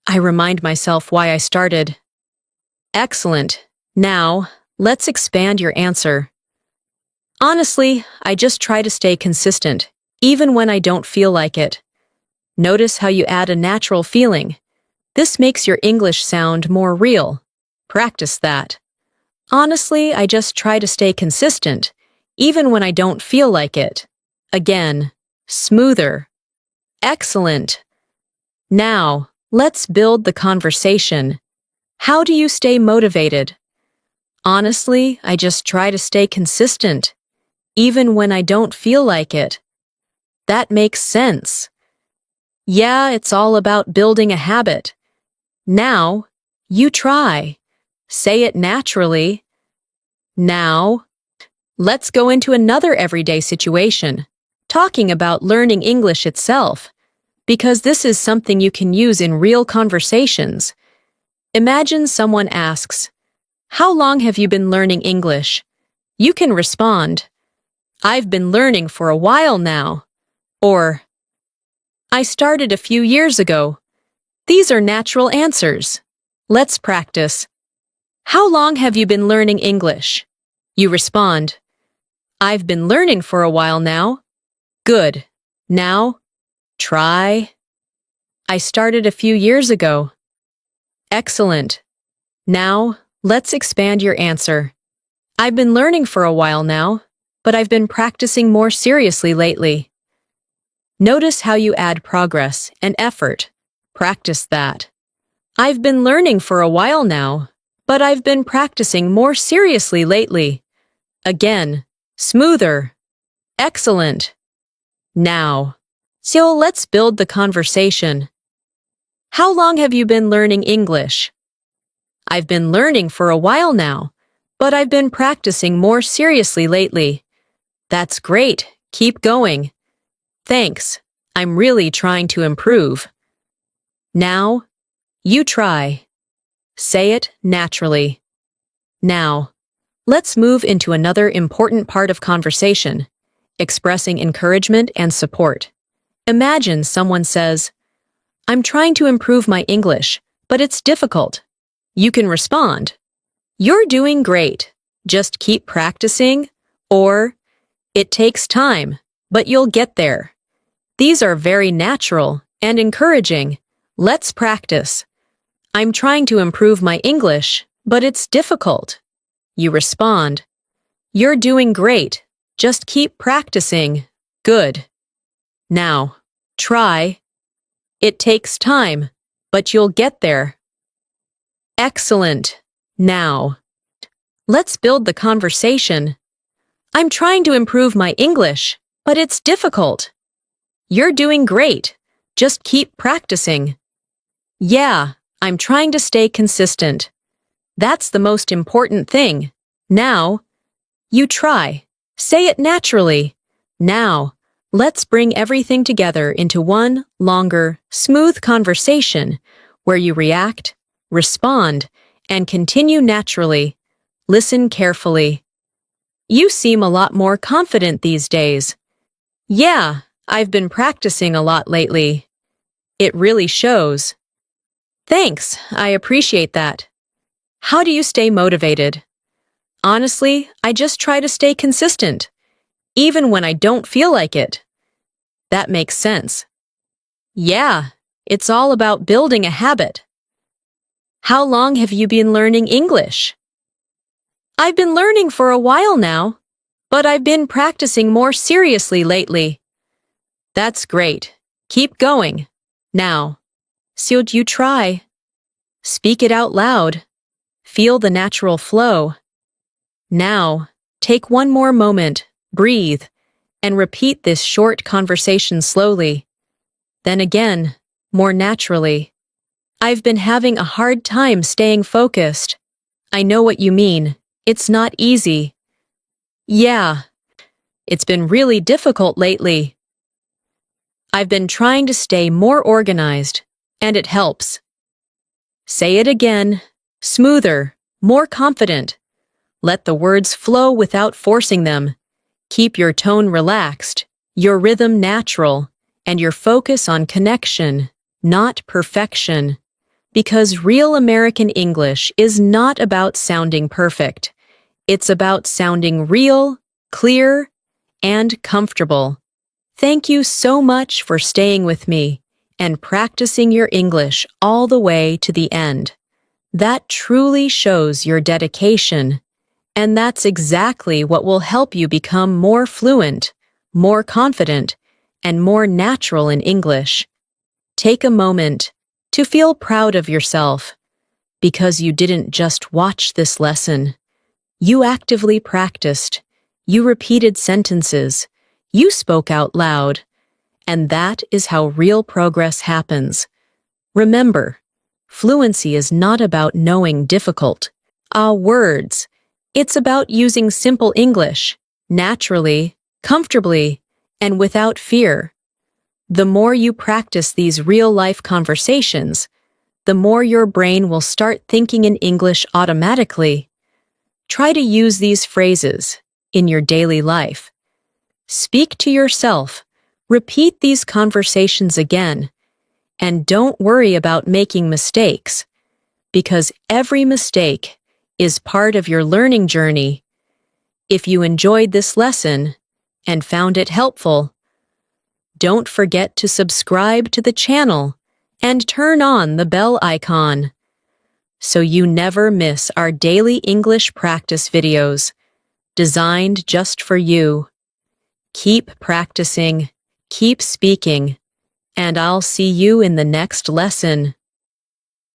"I remind myself why I started." Excellent. Now, let's expand your answer. "Honestly, I just try to stay consistent, even when I don't feel like it." Notice how you add a natural feeling. This makes your English sound more real. Practice that. "Honestly, I just try to stay consistent, even when I don't feel like it." Again, smoother. Excellent. Now, let's build the conversation. How do you stay motivated? "Honestly, I just try to stay consistent, even when I don't feel like it." That makes sense. Yeah, it's all about building a habit. Now, you try. Say it naturally. Now, let's go into another everyday situation, talking about learning English itself, because this is something you can use in real conversations. Imagine someone asks, "How long have you been learning English?" You can respond, "I've been learning for a while now." Or, "I started a few years ago." These are natural answers. Let's practice. How long have you been learning English? You respond, "I've been learning for a while now." Good. Now, try. "I started a few years ago." Excellent. Now, let's expand your answer. "I've been learning for a while now, but I've been practicing more seriously lately." Notice how you add progress and effort. Practice that. "I've been learning for a while now, but I've been practicing more seriously lately." Again, smoother. Excellent. Now, so let's build the conversation. How long have you been learning English? "I've been learning for a while now, but I've been practicing more seriously lately." That's great. Keep going. Thanks. I'm really trying to improve. Now, you try. Say it naturally. Now, let's move into another important part of conversation, expressing encouragement and support. Imagine someone says, "I'm trying to improve my English, but it's difficult." You can respond, "You're doing great. Just keep practicing." Or, "It takes time, but you'll get there." These are very natural and encouraging. Let's practice. "I'm trying to improve my English, but it's difficult." You respond, "You're doing great. Just keep practicing." Good. Now, try. "It takes time, but you'll get there." Excellent. Now, let's build the conversation. "I'm trying to improve my English, but it's difficult." You're doing great. Just keep practicing. Yeah, I'm trying to stay consistent. That's the most important thing. Now, you try. Say it naturally. Now, let's bring everything together into one longer, smooth conversation where you react, respond, and continue naturally. Listen carefully. You seem a lot more confident these days. Yeah, I've been practicing a lot lately. It really shows. Thanks, I appreciate that. How do you stay motivated? Honestly, I just try to stay consistent, even when I don't feel like it. That makes sense. Yeah, it's all about building a habit. How long have you been learning English? I've been learning for a while now, but I've been practicing more seriously lately. That's great. Keep going. Now, should you try? Speak it out loud. Feel the natural flow. Now, take one more moment, breathe, and repeat this short conversation slowly. Then again, more naturally. I've been having a hard time staying focused. I know what you mean. It's not easy. Yeah, it's been really difficult lately. I've been trying to stay more organized, and it helps. Say it again, smoother, more confident. Let the words flow without forcing them. Keep your tone relaxed, your rhythm natural, and your focus on connection, not perfection. Because real American English is not about sounding perfect. It's about sounding real, clear, and comfortable. Thank you so much for staying with me and practicing your English all the way to the end. That truly shows your dedication. And that's exactly what will help you become more fluent, more confident, and more natural in English. Take a moment to feel proud of yourself, because you didn't just watch this lesson. You actively practiced, you repeated sentences, you spoke out loud, and that is how real progress happens. Remember, fluency is not about knowing difficult words. It's about using simple English, naturally, comfortably, and without fear. The more you practice these real-life conversations, the more your brain will start thinking in English automatically. Try to use these phrases in your daily life. Speak to yourself, repeat these conversations again, and don't worry about making mistakes, because every mistake is part of your learning journey. If you enjoyed this lesson and found it helpful, don't forget to subscribe to the channel and turn on the bell icon so you never miss our daily English practice videos designed just for you. Keep practicing, keep speaking, and I'll see you in the next lesson.